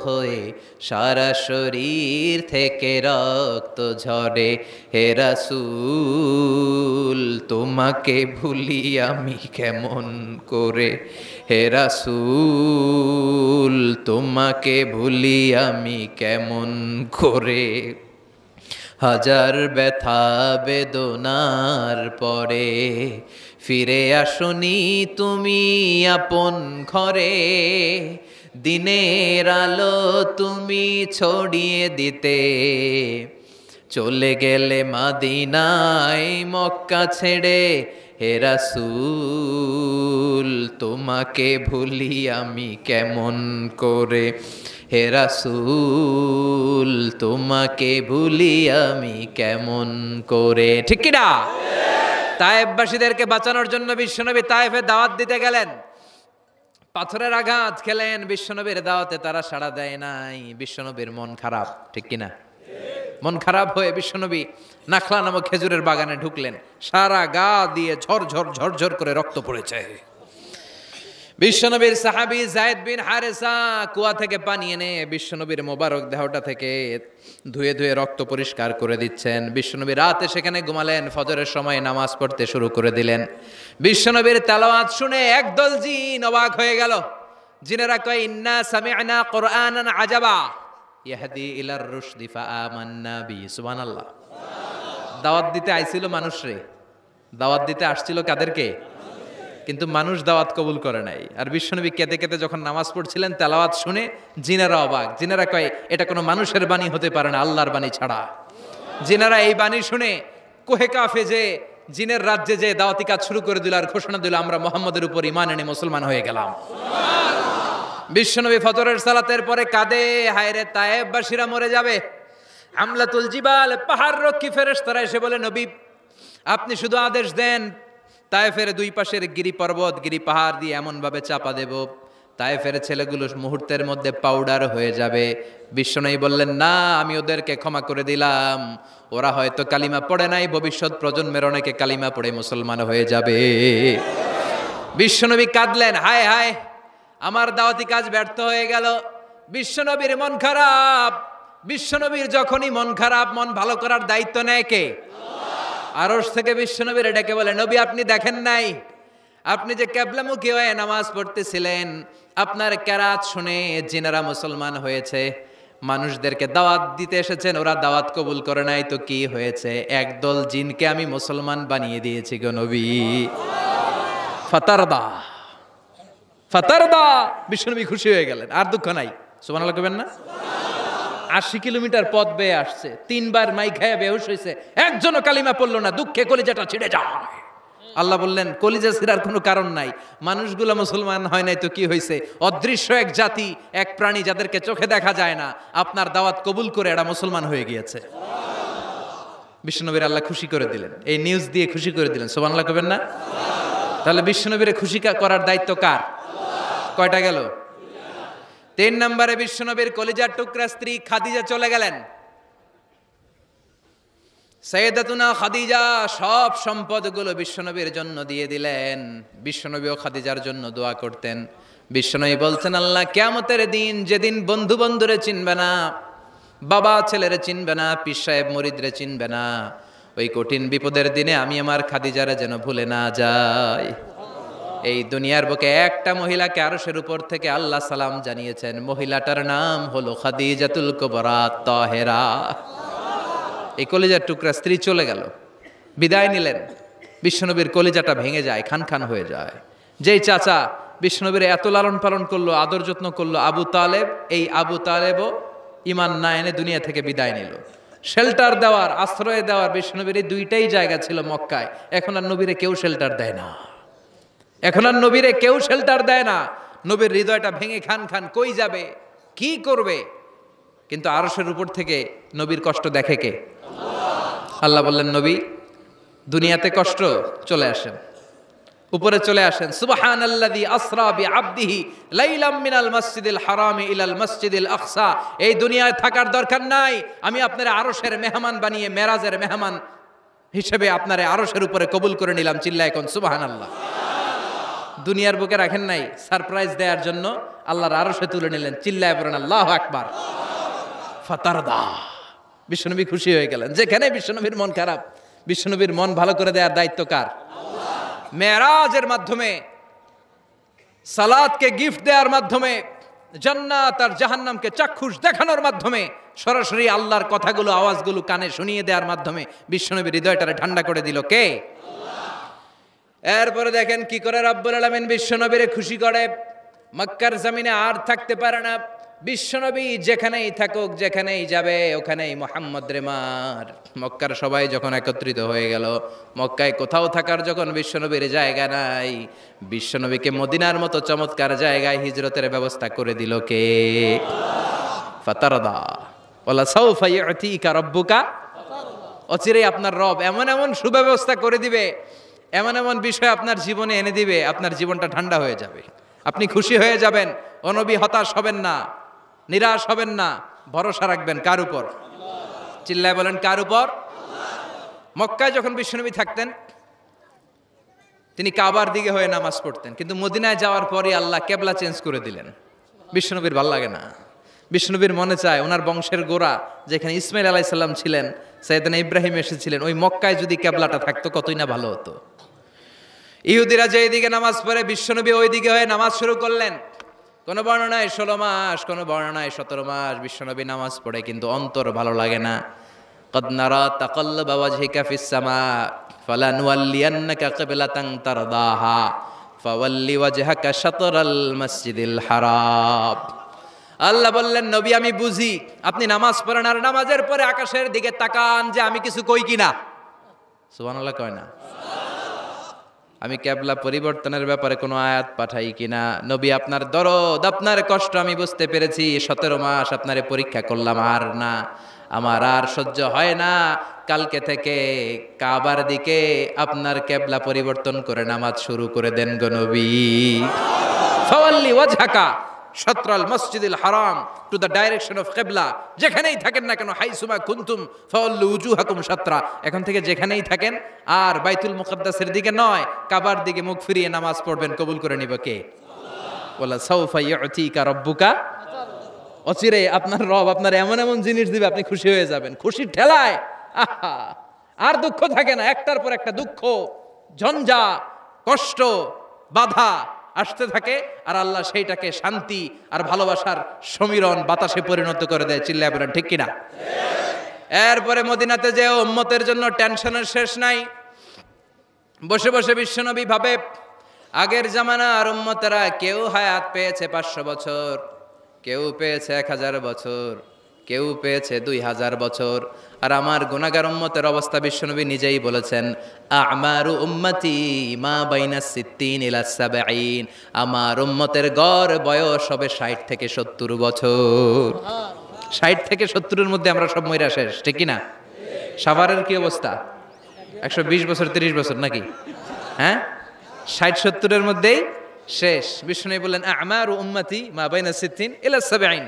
হয়ে সারা শরীর থেকে রক্ত ঝরে। হে রাসূল তোমাকে ভুলি আমি কেমন করে, হে রাসূল তোমাকে ভুলি আমি কেমন করে। হাজার ব্যথা বেদনার পরে ফিরে আসনি তুমি আপন ঘরে, দিনের আলো তুমি ছড়িয়ে দিতে, চলে গেলে মদিনায় মক্কা ছেড়ে। হে রাসূল তোমাকে ভুলি আমি কেমন করে, হে রাসূল তোমাকে ভুলি আমি কেমন করে, ঠিক কি না? তায়েফবাসীদেরকে বাঁচানোর জন্য বিশ্বনবী তায়েফে দাওয়াত দিতে গেলেন। পাথরের আঘাত খেলেন, বিশ্বনবীর দাওয়াতে তারা সাড়া দেয় নাই। বিশ্বনবীর মন খারাপ, ঠিক কিনা? মন খারাপ হয়ে বিশ্বনবী নাখলা নামক খেজুরের বাগানে ঢুকলেন। সারা গা দিয়ে ঝরঝর ঝরঝর করে রক্ত পড়েছে। বিশ্বনবীর সাহাবী যায়েদ বিন হারেসা কুয়া থেকে পানি এনে বিশ্বনবীর মোবারক দেহটা থেকে ধুয়ে ধুয়ে রক্ত পরিষ্কার করে দিচ্ছেন। বিশ্বনবী রাতে সেখানে ঘুমালেন, ফজরের সময় নামাজ পড়তে শুরু করে দিলেন। বিশ্বনবীর তেলাওয়াত শুনে একদল জিন অবাক হয়ে গেল। জিনেরা কয়, ইন্না সামি'না কুরআনান আজাবা ইয়াহদি ইলার রুশদি ফাআমান্না বি। সুবহানাল্লাহ। দাওয়াত দিতে আইছিল মানুষরে, দাওয়াত দিতে আসছিল কাদেরকে? কিন্তু মানুষ দাওয়াত কবুল করে নাই। আর বিশ্বনবী কেঁদে কেঁদে যখন নামাজ পড়ছিলেন, তেলাওয়াত শুনে জিনেরা অবাক। জিনেরা কয়, এটা কোনো মানুষের বাণী হতে পারে না, আল্লাহর বাণী ছাড়া। জিনেরা এই বাণী শুনে কোহে কাফে যে জিনের রাজ্যে যে দাওয়াতি কাজ শুরু করে দিল আর ঘোষণা দিল, আমরা মুহাম্মদের উপর ঈমান এনে মুসলমান হয়ে গেলাম। বিশ্বনবী ফজরের সালাতের পরে কাঁদে, হায়রে তায়েফবাসীরা মরে যাবে। হামলাতুল জিবাল, পাহাড় রক্ষী ফেরেশতারা এসে বলে, নবী আপনি শুধু আদেশ দেন, তায়েফের দুই পাশের গিরি পর্বত গিরি পাহাড় দিয়ে এমন ভাবে চাপা দেব, তায়েফের ছেলেগুলো মুহূর্তের মধ্যে পাউডার হয়ে যাবে। বিশ্বনবী বললেন, না, আমি ওদেরকে ক্ষমা করে দিলাম। ওরা হয়তো কালিমা পড়ে নাই, ভবিষ্যৎ প্রজন্মের অনেকে কালিমা পড়ে মুসলমান হয়ে যাবে। বিশ্বনবী কাঁদলেন, হায় হায়, আমার দাওয়াতি কাজ ব্যর্থ হয়ে গেল। বিশ্বনবীর মন খারাপ। বিশ্বনবীর যখনই মন খারাপ, মন ভালো করার দায়িত্ব নেয় কে? আরশ থেকে বিশ্বনবীর ডেকে বলে, নবী আপনি দেখেন নাই, আপনি যে কিবলামুখী হয়ে নামাজ পড়তেছিলেন, আপনার কেরাত শুনে জিনেরা মুসলমান হয়েছে। মানুষদেরকে দাওয়াত দিতে এসেছেন, ওরা দাওয়াত কবুল করে নাই, তো কি হয়েছে? একদল জিনকে আমি মুসলমান বানিয়ে দিয়েছি গো নবী। ফাতারদা ফাতারদা। বিশ্বনবী খুশি হয়ে গেলেন, আর দুঃখ নাই। সুবহানাল্লাহ কইবেন না? 80 কিলোমিটার পথ বেয়ে আসছে, 3 বার মাই খায়া বেহুশ হয়েছে, একজনও কালিমা পড়লো না, দুঃখে কলিজাটা ছিঁড়ে যায়। আল্লাহ বললেন, কলিজা ছিঁড়ার কোনো কারণ নাই, মানুষগুলো মুসলমান হয় নাই তো কি হয়েছে? অদৃশ্য এক জাতি, এক প্রাণী যাদেরকে চোখে দেখা যায় না, আপনার দাওয়াত কবুল করে এরা মুসলমান হয়ে গিয়েছে। বিশ্বনবীর আল্লাহ খুশি করে দিলেন, এই নিউজ দিয়ে খুশি করে দিলেন। সুবহানাল্লাহ কইবেন না? তাহলে বিশ্বনবীরে খুশি করার দায়িত্ব কার? কয়টা গেল? 3 নম্বরে বিশ্বনবীর কলিজার টুকরা স্ত্রী খাদিজা চলে গেলেন। সাইয়েদাতুনা খাদিজা সব সম্পদগুলো বিশ্বনবীর জন্য দিয়ে দিলেন। বিশ্বনবীও খাদিজার জন্য দোয়া করতেন। বিশ্বনবী বলছেন, আল্লাহ কিয়ামতের দিন যেদিন বন্ধু বন্ধুরে চিনবে না, বাবা ছেলেরে চিনবে না, পীর সাহেব মুরিদরে চিনবে না, ওই কঠিন বিপদের দিনে আমি আমার খাদিজারে যেন ভুলে না যাই। এই দুনিয়ার বুকে একটা মহিলাকে আরশের উপর থেকে আল্লাহ সালাম জানিয়েছেন, মহিলাটার নাম হলো খাদিজাতুল কুবরা তাহেরা। এই কলিজার টুকরা স্ত্রী চলে গেল, বিদায় নিলেন। বিশ্বনবীর কলিজাটা ভেঙে যায়, খান খান হয়ে যায়। যেই চাচা বিশ্বনবীর এত লালন পালন করলো, আদর যত্ন করলো, আবু তালেব, এই আবু তালেবও ঈমান না এনে দুনিয়া থেকে বিদায় নিল। শেল্টার দেওয়ার, আশ্রয় দেওয়ার বিশ্বনবীর এই দুইটাই জায়গা ছিল মক্কায়। এখন আর নবীরে কেউ শেল্টার দেয় না, এখন আর নবীরে কেউ শেল্টার দেয় না। নবীর হৃদয়টা ভেঙে খান খান, কই যাবে, কি করবে? কিন্তু আরশের উপর থেকে নবীর কষ্ট দেখে কে? আল্লাহ বললেন, নবী দুনিয়াতে কষ্ট, চলে আসেন, উপরে চলে আসেন। সুবহানাল্লাযী আসরা বিআবদিহি লাইলাম মিনাল মাসজিদিল হারামি ইলাল মাসজিদিল আকসা। এই দুনিয়ায় থাকার দরকার নাই, আমি আপনারে আরশের মেহমান বানিয়ে মেরাজের মেহমান হিসেবে আপনারে আরশের উপরে কবুল করে নিলাম। চিল্লায় কোন সুবহানাল্লাহ। দুনিয়ার বুকে রাখেন নাই, সারপ্রাইজ দেওয়ার জন্য আল্লাহর আরশে তুলে নিলেন। চিল্লায় পড়েন আল্লাহু আকবার। ফাতারদা, বিশ্বনবী খুশি হয়ে গেলেন। যেখানে বিশ্বনবীর মন খারাপ, বিশ্বনবীর মন ভালো করে দেওয়ার দায়িত্ব কার? মেরাজের মাধ্যমে, সালাতকে গিফট দেওয়ার মাধ্যমে, জান্নাত আর জাহান্নামকে চাক্ষুষ দেখানোর মাধ্যমে, সরাসরি আল্লাহর কথাগুলো, আওয়াজগুলো কানে শুনিয়ে দেওয়ার মাধ্যমে বিশ্বনবীর হৃদয়টারে ঠান্ডা করে দিল কে? এরপরে দেখেন কি করে রব্বুল আলামিন বিশ্বনবীরে খুশি করে। মক্কার জমিনে আর থাকতে পারে না বিশ্বনবী, যেখানেই থাকুক, যেখানেই যাবে, ওখানেই মুহাম্মদ রে মার। মক্কার সবাই যখন একত্রিত হয়ে গেল, মক্কায় কোথাও থাকার যখন বিশ্বনবীর জায়গা নাই, বিশ্বনবীকে মদিনার মতো চমৎকার জায়গায় হিজরতের ব্যবস্থা করে দিল কে? ফাতারদা ওয়ালা সাউফা ইউতিকা রাব্বুকা। অচিরেই আপনার রব এমন এমন সুব্যবস্থা করে দিবে, এমন এমন বিষয় আপনার জীবনে এনে দিবে, আপনার জীবনটা ঠান্ডা হয়ে যাবে, আপনি খুশি হয়ে যাবেন। ও নবী, হতাশ হবেন না, নিরাশ হবেন না, ভরসা রাখবেন কার উপর? চিল্লায় বলেন কার উপর? মক্কায় যখন বিশ্বনবী থাকতেন, তিনি কাবার দিকে হয়ে নামাজ পড়তেন, কিন্তু মদিনায় যাওয়ার পরই আল্লাহ কেবলা চেঞ্জ করে দিলেন। বিশ্বনবীর ভাল লাগে না, বিশ্বনবীর মনে চায় ওনার বংশের গোড়া যেখানে ইসমাইল আলাইহিস সালাম ছিলেন, সাইয়েদনা ইব্রাহিম এসেছিলেন, ওই মক্কায় যদি কেবলাটা থাকতো কতই না ভালো হতো। ইহুদিরা যে দিকে নামাজ পড়ে, বিশ্বনবী ওই দিকে হয়ে নামাজ শুরু করলেন। কোন বর্ণনায় 16 মাস, কোন বর্ণনায় 17 মাস বিশ্বনবী নামাজ পড়ে, কিন্তু অন্তর ভালো লাগে না। قد نرى تقلب وجهك في السماء فلنولينك قبلة ترضاها فول وجهك شطر المسجد الحرام। আল্লাহ বললেন, নবী আমি বুঝি আপনি নামাজ পড়েন, আর নামাজের পরে আকাশের দিকে তাকান যে আমি কিছু কই কিনা। সুবহানাল্লাহ কয় না? আমি কেবলা পরিবর্তনের ব্যাপারে কোনো আয়াত পাঠাই কিনা। নবী আপনার দরদ, আপনার কষ্ট আমি বুঝতে পেরেছি। 17 মাস আপনারে পরীক্ষা করলাম, আর না, আমার আর সহ্য হয় না। কালকে থেকে কাবার দিকে আপনার কেবলা পরিবর্তন করে নামাজ শুরু করে দেন গো নবী। ফাওয়াল্লি ওয়াজহাকা শাতরাল মসজিদিল হারাম, টু দ্য ডাইরেকশন অফ কিবলা। যেখানেই থাকেন না কেন, হাইসুমা কুনতুম ফাওয়াল্লু উজুহাকুম শাতরা, এখন থেকে যেখানেই থাকেন আর বাইতুল মুকাদ্দাসের দিকে নয়, কাবার দিকে মুখ ফিরিয়ে নামাজ পড়বেন। কবুল করে নিব কে? ওয়ালা সাউফা ইউতিকা রাব্বুকা। অচিরে আপনার রব আপনার এমন এমন জিনিস দিবে, আপনি খুশি হয়ে যাবেন। খুশির ঠেলায় আহা, আর দুঃখ থাকে না, একটার পর একটা দুঃখ, ঝঞ্ঝা, কষ্ট, বাধা আসতে থাকে, আর আল্লাহ সেইটাকে শান্তি আর ভালোবাসার সমীরণ বাতাসে পরিণত করে দেয়। চিল্লায় বলেন ঠিক কিনা? এরপরে মদিনাতে যে উম্মতের জন্য টেনশনের শেষ নাই। বসে বসে বিশ্বনবী ভাবে, আগের জামানার উম্মতেরা কেউ হায়াত পেয়েছে 500 বছর, কেউ পেয়েছে 1000 বছর, কেউ পেয়েছে 2000 বছর, আর আমার গুনাহগার উম্মতের অবস্থা বিশ্বনবী নিজেই বলেছেন, আমারু উম্মতি মা বাইনা 60 ইলা 70। আমার উম্মতের গড় বয়স হবে 60 থেকে 70 বছর। 60 থেকে 70-এর মধ্যে আমরা সব মইরা শেষ, ঠিক কি না? সাভারের কি অবস্থা? 120 বছর 30 বছর নাকি? হ্যাঁ, 60-70-এর মধ্যেই শেষ। বিষ্ণু বললেন, আমারু উম্মতি মা বাইনা 60 ইলা 70।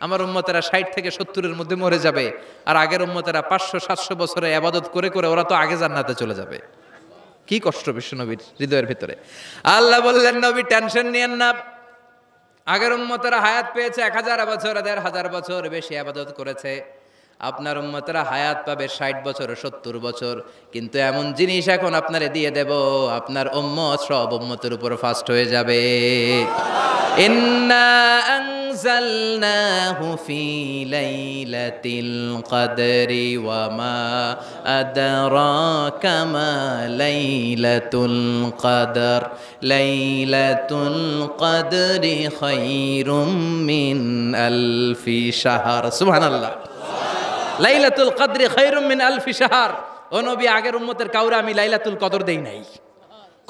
আমার উম্মতেরা 60 থেকে 70-এর মধ্যে মরে যাবে, আর আগের উম্মতেরা 500-700 বছরে ইবাদত করে করে ওরা তো আগে জান্নাতে চলে যাবে। কি কষ্ট বিশ্বনবীর হৃদয়ের ভিতরে। আল্লাহ বললেন, নবী টেনশন নিয়েন না, আগের উম্মতেরা হায়াত পেয়েছে 1000 বছর, 1500 বছর বেশি ইবাদত করেছে। আপনার উম্মতেরা হায়াত পাবে 60 বছর, 70 বছর। কিন্তু এমন জিনিস এখন আপনারে দিয়ে দেব, আপনার উম্মত সব উম্মতের উপর ফাস্ট হয়ে যাবে। ইন্না আনজালনাহু ফি লাইলাতিল কদরি ওয়া মা আদরাকা মা লাইলাতুল কদর লাইলাতুল কদরি খায়রুম মিন আলফি শাহর। সুবহানাল্লাহ। লাইলাতুল কদরি খায়রুম মিন আলফি শাহর। ও নবী, আগের উম্মতের কাউরে আমি লাইলাতুল কদর দেই নাই,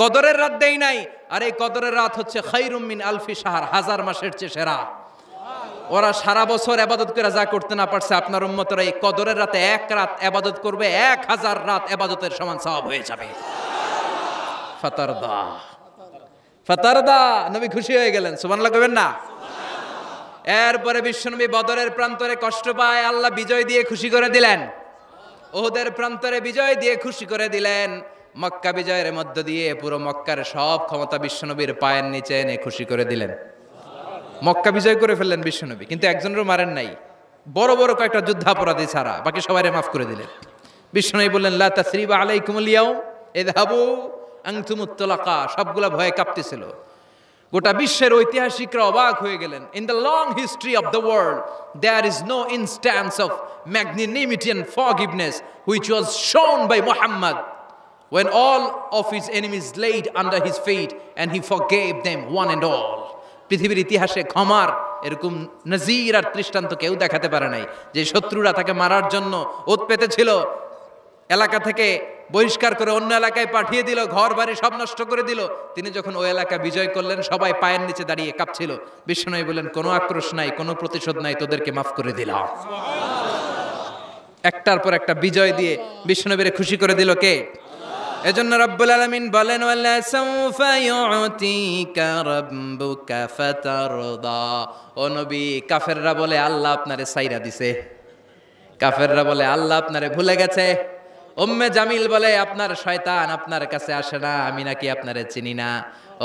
কদরের রাত দেই নাই। আর এই কদরের রাত হচ্ছে খায়রুম মিন আলফি শাহর, 1000 মাসের চেয়ে সেরা। ওরা সারা বছর ইবাদত করে যা করতে না পারছে, আপনার উম্মতরা এই কদরের রাতে এক রাত ইবাদত করবে, 1000 রাত ইবাদতের সমান সওয়াব হয়ে যাবে। ফাতারদা ফাতারদা, নবী খুশি হয়ে গেলেন। সুবহানাল্লাহ কইবেন না? এরপরে বিশ্বনবী বদরের প্রান্তরে কষ্ট পায়, আল্লাহ বিজয় দিয়ে খুশি করে দিলেন। ওহুদের প্রান্তরে বিজয় দিয়ে খুশি করে দিলেন। মক্কা বিজয়ের মধ্য দিয়ে পুরো মক্কার সব ক্ষমতা বিশ্বনবীর পায়ের নিচে এনে খুশি করে দিলেন। মক্কা বিজয় করে ফেললেন বিশ্বনবী, কিন্তু একজনেরও মারেন নাই, বড় বড় কয়েকটা যুদ্ধাপরাধী ছাড়া বাকি সবাইরে মাফ করে দিলেন। বিশ্বনবী বললেন, লা তাসরিবা আলাইকুমুল ইয়াউম ইযহাবু আনতুমুত তুলাকা। সবগুলা ভয়ে কাঁপতেছিল। গোটা বিশ্বের ঐতিহাসিকরা অবাক হয়ে গেলেন। In the long history of the world there is no instance of magnanimity and forgiveness which was shown by Muhammad when all of his enemies laid under his feet and he forgave them one and all. পৃথিবীর ইতিহাসে ক্ষমার এরকম নজির আর দৃষ্টান্ত কেউ দেখাতে পারে নাই। যে শত্রুরা তাকে মারার জন্য ওত পেতেছিল, এলাকা থেকে বহিষ্কার করে অন্য এলাকায় পাঠিয়ে দিল, ঘর বাড়ি সব নষ্ট করে দিল, তিনি যখন ওই এলাকা বিজয় করলেন, সবাই পায়ের নিচে দাঁড়িয়ে কাঁপছিল। বিশ্বনবী বললেন, কোনো আক্রোশ নাই, কোনো প্রতিশোধ নাই, তোদেরকে মাফ করে দিলাম। একটার পর একটা বিজয় দিয়ে বিশ্বনবীরে খুশি করে দিল কে? এজন্য রব্বুল আলামিন বলেন, ওয়ালা সাউফা ইউতিকা রাব্বুকা ফাতারদা। ও নবী, কাফেররা বলে আল্লাহ আপনারে সাইরা দিছে, কাফেররা বলে আল্লাহ আপনারে ভুলে গেছে। উম্মে জামিল বলে আপনার শয়তান আপনার কাছে আসে না, আমি নাকি আপনারে চিনি না।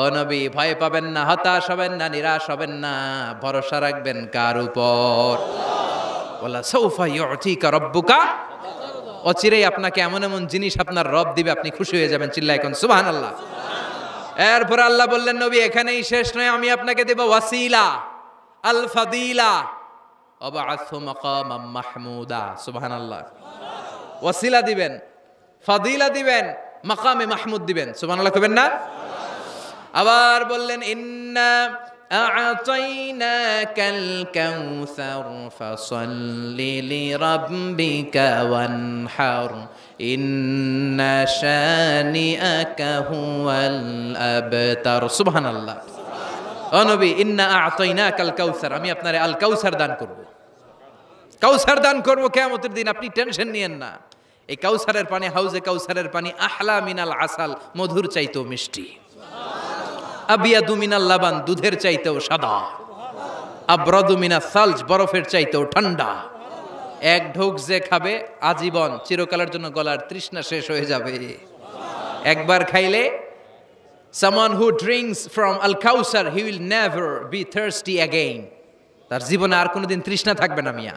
ও নবী, ভয় পাবেন না, হতাশ হবেন না, নিরাশ হবেন না, ভরসা রাখবেন কার উপর? ওয়ালা সাউফা ইউতিকা রাব্বুকা। অচিরেই আপনাকে এমন এমন জিনিস আপনার রব দিবে, আপনি খুশি হয়ে যাবেন। চিল্লায় কোন সুবহানাল্লাহ। এরপর আল্লাহ বললেন, নবী এখানেই শেষ নয়, আমি আপনাকে দেব ওয়াসিলা আল ফাদিলা ওয়াবআসহু মাকামাম মাহমুদা। সুবহানাল্লাহ। ওয়াসিলা দিবেন, ফাদিলা দিবেন, মাকামে মাহমুদ দিবেন। সুবহানাল্লাহ কইবেন না? আবার বললেন, ইন্না আ'তাইনাকাল কাউসার ফাসাল্লি লিরাব্বিকা ওয়ানহার ইন্না শানিআকা হুয়াল আবতার। সুবহানাল্লাহ। ও নবী, ইন্না আ'তাইনাকাল কাউসার, আমি আপনারে আল কাউসার দান করব। কাউসার দান করব কিয়ামতের দিন, আপনি টেনশন নিয়েন না। এই কাউসারের পানি, হাউজে কাউসারের পানি আহলা মিনাল আসাল, মধুর চাইতেও মিষ্টি। আবিয়াদু মিনাল লাবান, দুধের চাইতেও সাদা। আবরাদু মিনাস সালজ, বরফের চাইতেও ঠান্ডা। এক ঢোক যে খাবে আজীবন, চিরকালের জন্য গলার তৃষ্ণা শেষ হয়ে যাবে। একবার খাইলে someone who drinks from al-Kausar, he will never be thirsty again. তার জীবনে আর কোনোদিন তৃষ্ণা থাকবে না। মিয়া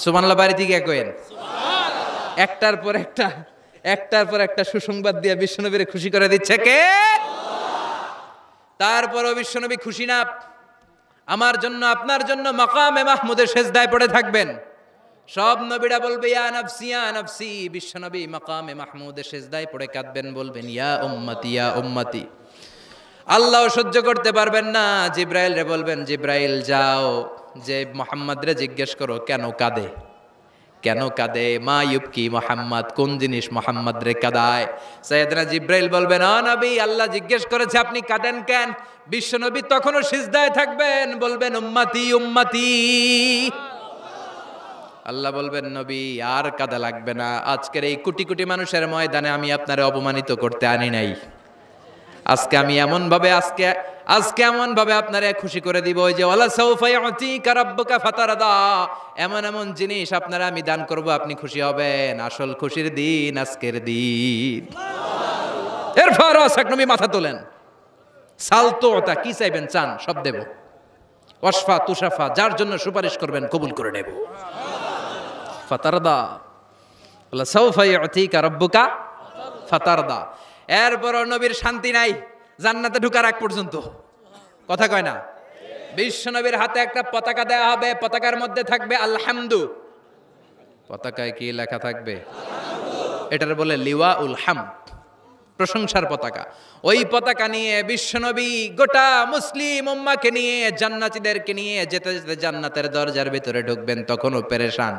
সুবহানাল্লাহ বাড়ি থেকে কইেন। একটার পর একটা সুসংবাদ দিয়ে বিশ্বনবীরে খুশি করে দিচ্ছে কে? তারপরও বিশ্বনবী খুশি না। আমার জন্য, আপনার জন্য মাকামে মাহমুদের সেজদায় পড়ে থাকবেন। সব নবীরা বলবে ইয়া নাফসি ইয়া নাফসি, বিশ্বনবী মাকামে মাহমুদের সেজদায় পড়ে কাঁদবেন, বলবেন ইয়া উম্মতি ইয়া উম্মতি। আল্লাহ সহ্য করতে পারবেন না, জিব্রাইল রে বলবেন, জিব্রাইল যাও, যে মুহাম্মদ রে জিজ্ঞেস করো কেন কাঁদে, কেন কাঁদে? মা ইউবকি মুহাম্মদ, কোন জিনিস মুহাম্মদ রে কাঁদায়? সাইয়েদনা জিব্রাইল বলবেন, ও নবী, আল্লাহ জিজ্ঞেস করেছে আপনি কাঁদেন কেন? বিশ্বনবী তখনও সিজদায় থাকবেন, বলবেন উম্মতি উম্মতি। আল্লাহ বলবেন, নবী আর কাঁদা লাগবে না, আজকের এই কোটি কোটি মানুষের ময়দানে আমি আপনারে অপমানিত করতে আনি নাই। আজকে আমি এমন ভাবে আজকে এমন ভাবে আপনারে খুশি করে দিব ওই যে ওয়ালা সাউফা ইউতিকা রাব্বুকা ফাতারদা, এমন এমন জিনিস আপনারা আমি দান করব, আপনি খুশি হবেন। আসল খুশির দিন আজকের দিন। এরপর নবী মাথা তোলেন, সালতোতা, কি চাইবেন চান সব দেব। ওয়াসফা তুষাফা, যার জন্য সুপারিশ করবেন কবুল করে নেব। ফাতারদা, ওয়ালা সাউফা ইউতিকা রাব্বুকা ফাতারদা। এরপর নবীর শান্তি নাই জান্নাতে ঢোকার আগ পর্যন্ত, কথা কয় না। বিশ্ব নবীর হাতে একটা পতাকা দেওয়া হবে, পতাকার মধ্যে থাকবে আলহামদু। পতাকায় কি লেখা থাকবে? এটার বলে লিওয়া উল হামদ, প্রশংসার পতাকা। ওই পতাকা নিয়ে বিশ্বনবী গোটা মুসলিম উম্মাকে নিয়ে, জান্নাতীদেরকে নিয়ে যেতে যেতে জান্নাতের দরজার ভিতরে ঢুকবেন, তখনও পেরেশান।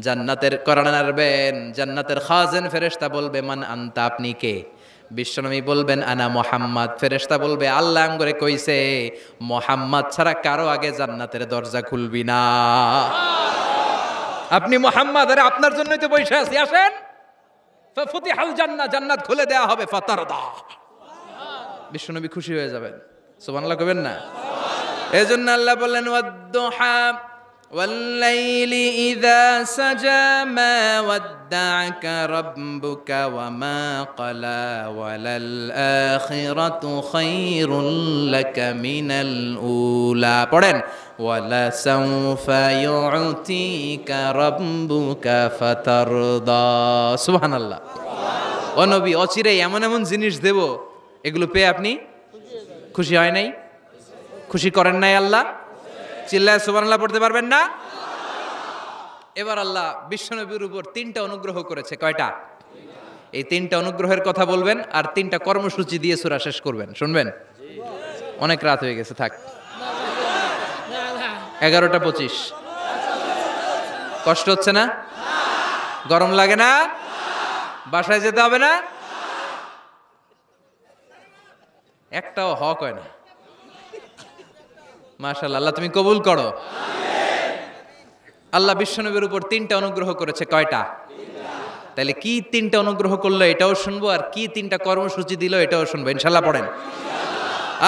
জান্নাতের কোরআন নাড়বেন, জান্নাতের খাজেন ফেরেশতা বলবে মান আনতা, আপনি কে? বিশ্বনবী বলবেন আনা মুহাম্মদ। ফেরেশতা বলবে আল্লাহ আমগরে কইছে মুহাম্মদ ছাড়া কারো আগে জান্নাতের দরজা খুলবি না। আপনি মুহাম্মদ, আরে আপনার জন্যই তো বসে আছি, আসেন। ফাফুতিহাল জান্নাহ, জান্নাত খুলে দেয়া হবে। ফাতারদা, বিশ্বনবী খুশি হয়ে যাবেন। সুবহানাল্লাহ কইবেন না? এজন্য আল্লাহ বললেন ওয়াদ-দুহা والليل إذا سجى ما ودعك ربك وما قلى وللآخرة خير لك من الأولى পড়েন ولسوف يعطيك ربك فترضى সুবহানাল্লাহ। ও নবী, অচিরে এমন এমন জিনিস দেব, এগুলো পেয়ে আপনি খুশি হয় নাই? খুশি করেন নাই আল্লাহ? চিল্লায় সুবহানাল্লাহ পড়তে পারবেন না? এবার আল্লাহ বিশ্বনবীর উপর 3টা অনুগ্রহ করেছে। কয়টা? এই 3টা অনুগ্রহের কথা বলবেন আর 3টা কর্মসূচি দিয়ে সূরা শেষ করবেন। শুনবেন? অনেক রাত হয়ে গেছে, থাক। 11:25। কষ্ট হচ্ছে না? গরম লাগে না? বাসায় যেতে হবে না? একটাও হক হয় না। মাশাআল্লাহ, আল্লাহ তুমি কবুল করো। আল্লাহ বিশ্বনবীর উপর 3টা অনুগ্রহ করেছে। কয়টা? তাহলে কি 3টা অনুগ্রহ করলো এটাও শুনবো, আর কি 3টা কর্মসূচি দিল এটাও শুনবো ইনশাআল্লাহ। পড়েন।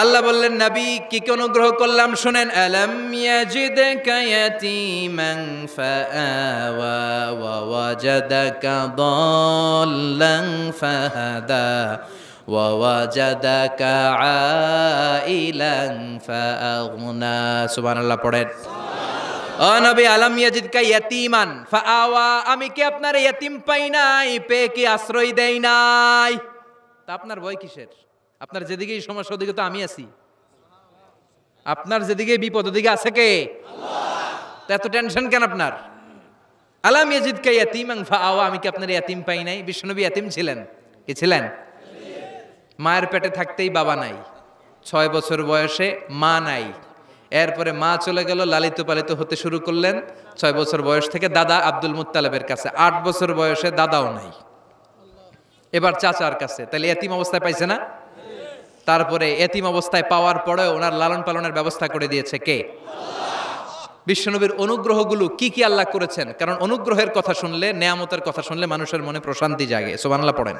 আল্লাহ বললেন নবী কি কি অনুগ্রহ করলাম শুনেন। আলাম ইয়াজিদকা ইয়াতীমান ফাআওয়া ওয়া ওয়াজাদাকা দাল্লান ফাহাদা ওয়াজাদাকা আইলান ফাআগনা। সুবহানাল্লাহ পড়েন। ও নবী, আলাম ইয়াজিদকা ইয়াতীমান ফাআওয়া, আমি কি আপনার ইয়াতীম পাই নাই, পেয়ে কি আশ্রয় দেই নাই? তা আপনার ভয় কিসের? আপনার যেদিকেই সমস্যা ওদিকে তো আমি আছি। আপনার যেদিকে বিপদ ওদিকে আছে কে? আল্লাহ। তা এত টেনশন কেন আপনার? আলাম ইয়াজিদকা ইয়াতীমান ফাআওয়া, আমি কি আপনার ইয়াতীম পাই নাই? বিশ্বনবী ইয়াতীম ছিলেন। কি ছিলেন? মায়ের পেটে থাকতেই বাবা নাই, 6 বছর বয়সে মা নাই, এরপরে মা চলে গেল, লালিত পালিত হতে শুরু করলেন। 6 বছর বয়স থেকে দাদা আব্দুল মুত্তালিবের কাছে, 8 বছর বয়সে দাদাও নাই, এবার চাচার কাছে। তাহলে এতিম অবস্থায় পাইছে না? তারপরে এতিম অবস্থায় পাওয়ার পরে ওনার লালন পালনের ব্যবস্থা করে দিয়েছে কে? বিশ্বনবীর অনুগ্রহগুলো কি কি আল্লাহ করেছেন, কারণ অনুগ্রহের কথা শুনলে, নেয়ামতের কথা শুনলে মানুষের মনে প্রশান্তি জাগে। সুবহানাল্লাহ পড়েন।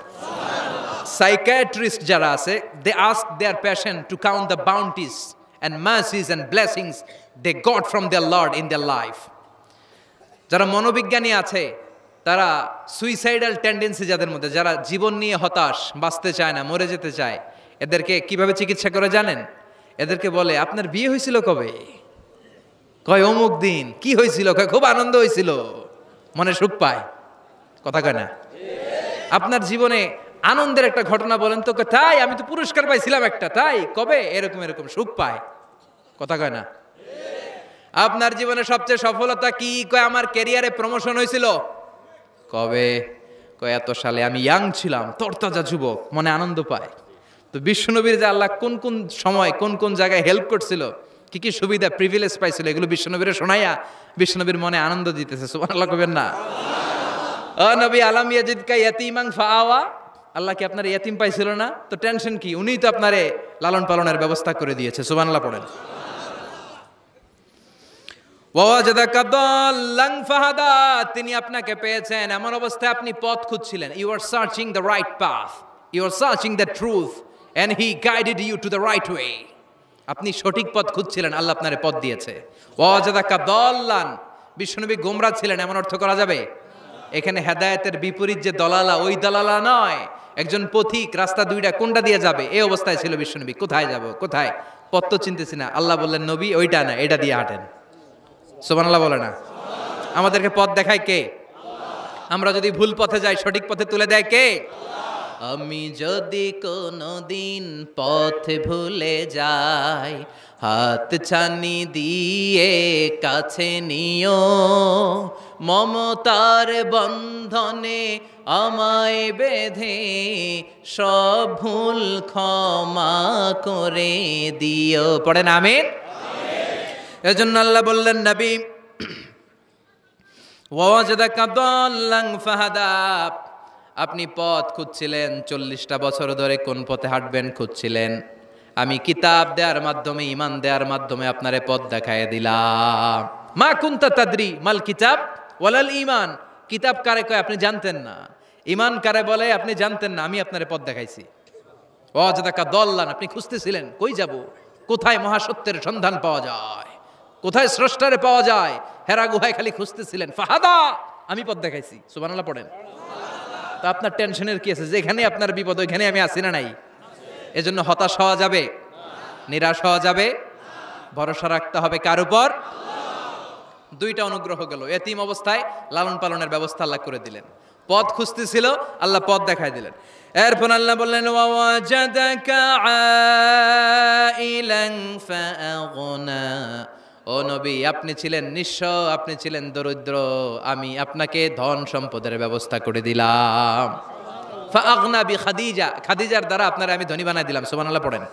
সাইকিয়াট্রিস্ট যারা আছে, they ask their patient to count the bounties and mercies and blessings they got from their Lord in their life. যারা মনোবিজ্ঞানী আছে, তারা সুইসাইডাল টেন্ডেন্সি যাদের মধ্যে, যারা জীবন নিয়ে হতাশ, বাঁচতে চায় না, মরে যেতে চায়, এদেরকে কিভাবে চিকিৎসা করে জানেন? এদেরকে বলে আপনার বিয়ে হয়েছিল কবে? কয় অমুক দিন। কি হয়েছিল? কয় খুব আনন্দ হয়েছিল, মনে সুখ পায়। কথা কয় না? আপনার জীবনে আনন্দের একটা ঘটনা বলেন তো। তাই আমি তো পুরস্কার পাইছিলাম একটা। তাই কবে? এরকম এরকম, সুখ পায়। কথা কয় না? আপনার জীবনে সবচেয়ে সফলতা কি? কয় আমার ক্যারিয়ারে প্রমোশন হয়েছিল। কবে? কয় এত সালে, আমি ইয়াং ছিলাম, তরতাজা যুবক, মনে আনন্দ পায়। তো বিশ্বনবীর যে আল্লাহ কোন কোন সময় কোন কোন জায়গায় হেল্প করছিল, কি কি সুবিধা প্রিভিলেজ পাইছিল, এগুলো বিশ্বনবীরে শোনাইয়া বিশ্বনবীর মনে আনন্দ দিতেছে। সুবহানাল্লাহ কইবেন না? ও নবী, আলাম ইয়াজিদকা ইয়াতীমান ফাআওয়া, আল্লাহ কি আপনার ইয়াতীম পাইছিল না? তো টেনশন কি? উনিই তো আপনারে লালন পালনের ব্যবস্থা করে দিয়েছে। সুবহানাল্লাহ পড়েন। ওয়াজাদাকা দাল্লান ফাহাদা, তিনি আপনাকে পেয়েছেন এমন অবস্থায় আপনি পথ খুঁজছিলেন। You are searching the right path, you are searching the truth, and he guided you to the right way. আপনি সঠিক পথ খুঁজছিলেন, আল্লাহ আপনারে পথ দিয়েছে। ওয়াজাদাকা দাল্লান, বিশ্বনবী গোমরা ছিলেন এমন অর্থ করা যাবে? এখানে হেদায়েতের বিপরীত যে দলালা, ওই দলালা নয়, একজন পথিক, রাস্তা দুইটা কোনটা দিয়ে যাবে এই অবস্থায় ছিল বিশ্বনবী। কোথায় যাব, কোথায়, পথ তো চিনতেছি না। আল্লাহ বললেন, নবী ওইটা না, এটা দিয়ে হাঁটেন। সুবহানাল্লাহ বলে না? আমাদেরকে পথ দেখায় কে? আমরা যদি ভুল পথে যাই, সঠিক পথে তুলে দেয় কে? আমি যদি কোনদিন পথ ভুলে যাই, হাত ছানি দিয়ে কাছে নিও, মমতার বন্ধনে আমায় বেঁধে সব ভুল ক্ষমা করে দিও। পড়েন আমিন। এজন্য আল্লাহ বললেন, নবী ওয়াজাদাকা দাল্লান ফাহাদা, আপনি পথ খুঁজছিলেন 40টা বছর ধরে, কোন পথে হাঁটবেন খুঁজছিলেন। আমি কিতাব দেওয়ার মাধ্যমে, ঈমান দেওয়ার মাধ্যমে আপনারে পথ দেখায় দিলাম। মা কুনতা তাদরি মাল কিতাব ওয়ালাল ঈমান, কিতাব কারে কয় আপনি জানতেন না, ঈমান কারে বলে আপনি জানতেন না, আমি আপনারে পথ দেখাইছি। ওয়াজাদাকা দাল্লান, আপনি খুঁজতেছিলেন কই যাব, কোথায় মহাসত্যের সন্ধান পাওয়া যায়, কোথায় স্রষ্টারে পাওয়া যায়, হেরা গুহায় খালি খুঁজতেছিলেন। ফাহাদা, আমি পথ দেখাইছি। সুবহানাল্লাহ পড়েন। তো আপনার টেনশনের কি আছে? যেখানে আপনার বিপদ ওইখানে আমি আছি না নাই? এজন্য হতাশ হওয়া যাবে, নিরাশ হওয়া যাবে, ভরসা রাখতে হবে কার উপর? দুইটা অনুগ্রহ গেল, এতিম অবস্থায় লালন পালনের ব্যবস্থা আল্লাহ করে দিলেন, পথ খুঁজতেছিল আল্লাহ পথ দেখায় দিলেন। এরপর আল্লাহ বললেন, ওয়াজাদাকা আইলান ফাআগনা, ও নবী আপনি ছিলেন নিঃস্ব, আপনি ছিলেন দরিদ্র, আমি আপনাকে ধন সম্পদের ব্যবস্থা করে দিলাম। ফাআগনা বি খাদিজা, খাদিজার দ্বারা আপনারা আমি ধনী বানাই দিলাম। সুবহানাল্লাহ পড়েন।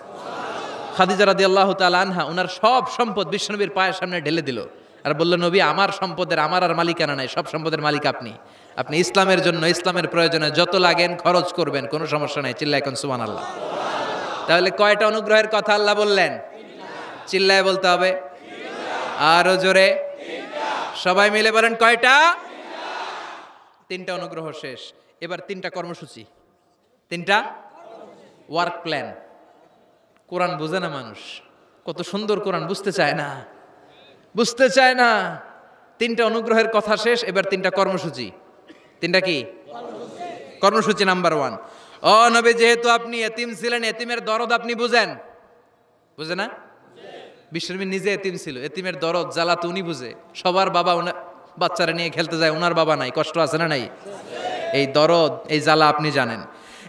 খাদিজা রাদিয়াল্লাহু তাআলা আনহা ওনার সব সম্পদ বিশ্বনবীর পায়ের সামনে ঢেলে দিল আর বলল, নবী আমার সম্পদের আমার আর মালিকানা নাই, সব সম্পদের মালিক আপনি। আপনি ইসলামের জন্য, ইসলামের প্রয়োজনে যত লাগেন খরচ করবেন, কোনো সমস্যা নাই। চিল্লায় এখন সুবহানাল্লাহ। তাহলে কয়টা অনুগ্রহের কথা আল্লাহ বললেন? চিল্লায় বলতে হবে, আরো জোরে, সবাই মিলে বলেন কয়টা? 3টা অনুগ্রহ শেষ। এবার 3টা কর্মসূচি, 3টা ওয়ার্ক প্ল্যান। কোরআন বোঝে না মানুষ, কত সুন্দর কোরআন, বুঝতে চায় না, বুঝতে চায় না। 3টা অনুগ্রহের কথা শেষ, এবার 3টা কর্মসূচি। 3টা কি কর্মসূচি? নাম্বার 1, ও নবী যেহেতু আপনি এতিম ছিলেন, এতিমের দরদ আপনি বুঝেন, বুঝে না? বিশ্বনবী নিজে এতিম ছিল, এতিমের দরদ জ্বালা তো উনি বুঝে। সবার বাবা বাচ্চারা নিয়ে খেলতে যায়, ওনার বাবা নাই, কষ্ট আছে না নাই? এই দরদ, এই জ্বালা আপনি জানেন।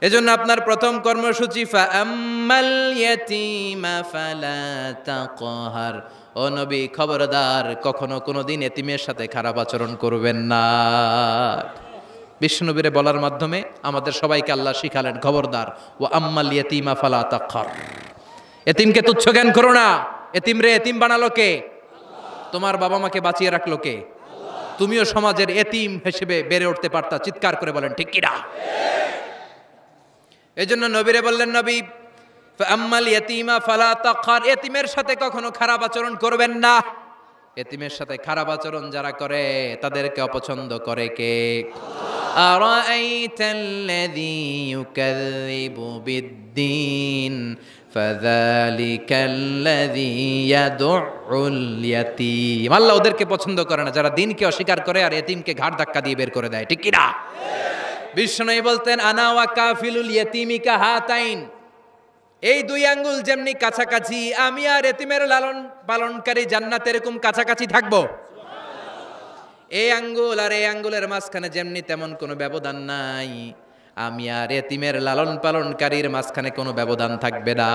এজন্য আপনার প্রথম কর্মসূচি, ফাআম্মাল ইয়াতীমা ফালা তাকহার, ও নবী খবরদার কখনো কোনোদিন এতিমের সাথে খারাপ আচরণ করবেন না। বিশ্বনবীরে বলার মাধ্যমে আমাদের সবাইকে আল্লাহ শিখালেন, খবরদার, ওয়া আম্মাল ইয়াতীমা ফালা তাকহার, এতিমকে তুচ্ছ জ্ঞান করো না। এতিম রে এতিম বানালো কে? তোমার বাবা মাকে বাঁচিয়ে রাখলো কে? তুমিও সমাজের এতিম হিসেবে বেড়ে উঠতে পারতা। চিৎকার করে বলেন ঠিক কিনা? এই জন্য নবীরে বললেন, নবী ফাআম্মাল ইয়াতীমা ফালা তাকহার, এতিমের সাথে কখনো খারাপ আচরণ করবেন না। এতিমের সাথে খারাপ আচরণ যারা করে তাদেরকে অপছন্দ করে কে? আরাআইতাল্লাযী ইউকাযযিবু বিদ্দীন ফাযালিকাল্লাযী ইয়াদউল ইয়াতীম, আল্লাহ ওদেরকে পছন্দ করে না যারা দিনকে অস্বীকার করে আর এতিমকে ঘাড় ধাক্কা দিয়ে বের করে দেয়। ঠিক কি না? বিশ্বনবী বলতেন, আনা ওয়া কাফিলুল ইয়াতীমি কাহাতাইন, এই 2 আঙ্গুল যেমনি কাছাকাছি, আমি আর এতিমের লালন পালনকারী জান্নাতে এরকম কাছাকাছি থাকবো। এই আঙ্গুল আর এই আঙ্গুলের মাঝখানে যেমনি তেমন কোনো ব্যবধান নাই, আমি আর এতিমের লালন পালনকারীর মাঝখানে কোনো ব্যবধান থাকবে না।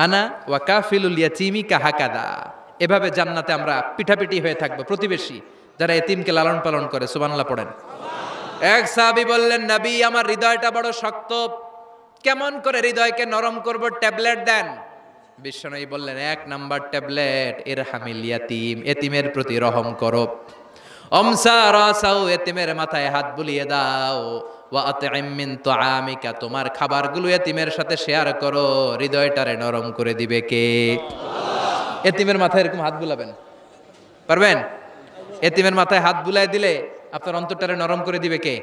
আনা ওয়া কাফিলুল ইয়াতীমি কাহাকাদা, এভাবে জান্নাতে আমরা পিঠাপিঠি হয়ে থাকবো, প্রতিবেশী যারা এতিমকে লালন পালন করে। সুবহানাল্লাহ পড়েন। এক সাহাবী বললেন, নবী আমার হৃদয়টা বড় শক্ত, কেমন করে হৃদয়কে নরম করব, ট্যাবলেট দেন। বিশ্বনবী বললেন, 1 নাম্বার ট্যাবলেট, ইরহামিল ইয়াতীম, এতিমের প্রতি রহম করো। আমসা রাসাউ, এতিমের মাথায় হাত বুলিয়ে দাও। ওয়া আতইম মিন তুআমিকা, তোমার খাবারগুলো এতিমের সাথে শেয়ার করো, হৃদয়টারে নরম করে দিবে কে? এতিমের মাথায় এরকম হাত বুলাবেন, পারবেন? এতিমের মাথায় হাত বুলাই দিলে আপনার অন্তরটারে নরম করে দিবে কে?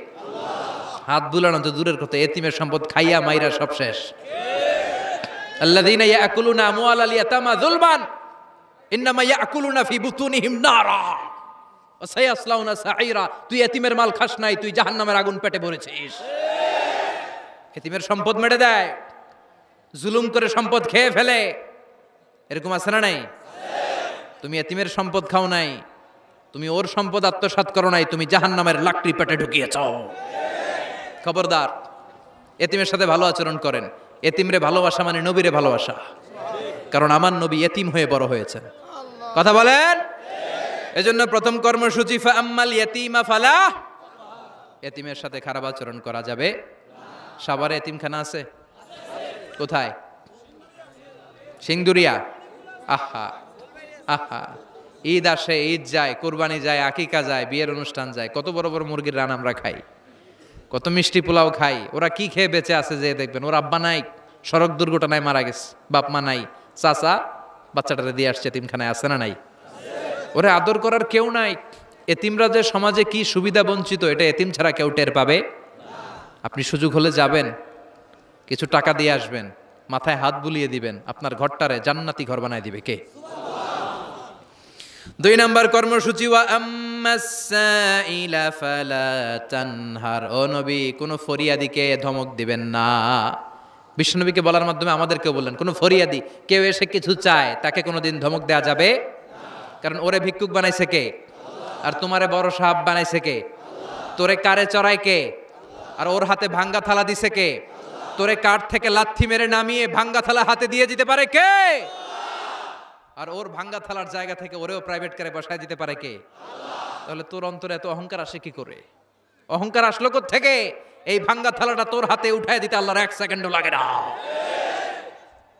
হাত বুলানো তো দূরের কথা, এতিমের সম্পদ খাইয়া মাইরা সব শেষ। আল্লাযীনা ইয়াকুলুনা আমওয়ালাল ইয়াতামা যুলমান ইন্নামা ইয়াকুলুনা ফি বুতুনিহিম নারা ওয়া সায়াসলাউনা সাঈরা। তুই এতিমের মাল খাস নাই, তুই জাহান্নামের আগুন পেটে ভরেছিস। এতিমের সম্পদ মেরে দেয়, জুলুম করে সম্পদ খেয়ে ফেলে, এরকম আছে না নাই? তুমি এতিমের সম্পদ খাও নাই, তুমি ওর সম্পদ আত্মসাৎ করো নাই, তুমি জাহান্নামের লাকড়ি পেটে ঢুকিয়েছ। খবরদার, এতিমের সাথে ভালো আচরণ করেন। এতিমরে ভালোবাসা মানে নবীরে ভালোবাসা, কারণ আমার নবী এতিম হয়ে বড় হয়েছেন। কথা বলেন। এজন্য প্রথম কর্মসূচি ফাআম্মাল ইয়াতীমা ফালা, এতিমের সাথে খারাপ আচরণ করা যাবে। সাভারে এতিমখানা আছে? কোথায়? সিংদুরিয়া। আহা আহা, ঈদ আসে, ঈদ যায়, কোরবানি যায়, আকিকা যায়, বিয়ের অনুষ্ঠান যায়, কত বড় বড় মুরগির রান আমরা খাই, কত মিষ্টি পোলাও খাই। ওরা কি খেয়ে বেঁচে আছে যে দেখবেন, ওর আব্বা নাই, সড়ক দুর্ঘটনায় মারা গেছে, বাপ মা নাই, চাচা বাচ্চাটারে দিয়ে আসছে এতিমখানায়, আছে না নাই? ওরে আদর করার কেউ নাই। এতিমরা যে সমাজে কি সুবিধা বঞ্চিত, এটা এতিম ছাড়া কেউ টের পাবে। আপনি সুযোগ হলে যাবেন, কিছু টাকা দিয়ে আসবেন, মাথায় হাত বুলিয়ে দিবেন, আপনার ঘরটারে জান্নাতি ঘর বানায় দিবে কে? 2 নম্বর কর্মসূচি ওয়া আম্মাস সাইলা ফালা তানহার। ও নবী, কোনো ফরিয়াদিকে ধমক দিবেন না। বিশ্বনবীকে বলার মাধ্যমে আমাদেরকেও বললেন, কোনো ফরিয়াদি কেউ এসে কিছু চায়, তাকে কোনোদিন ধমক দেওয়া যাবে? কারণ ওরে ভিক্ষুক বানাইছে কে? আর তোমারে বড় সাহাব বানাইছে কে? তোরে কারে চড়ায় কে? আর ওর হাতে ভাঙ্গা থালা দিছে কে? তোরে কাঠ থেকে লাথি মেরে নামিয়ে ভাঙ্গা থালা হাতে দিয়ে দিতে পারে কে? আর ওর ভাঙ্গা থালার জায়গা থেকে ওরেও প্রাইভেট কারে বসায় দিতে পারে কে? তাহলে তোর অন্তরে এত অহংকার আসে কি করে? অহংকার আসলো কোথা থেকে? এই ভাঙ্গা থালাটা তোর হাতে উঠায় দিতে আল্লাহর 1 সেকেন্ডও লাগে না।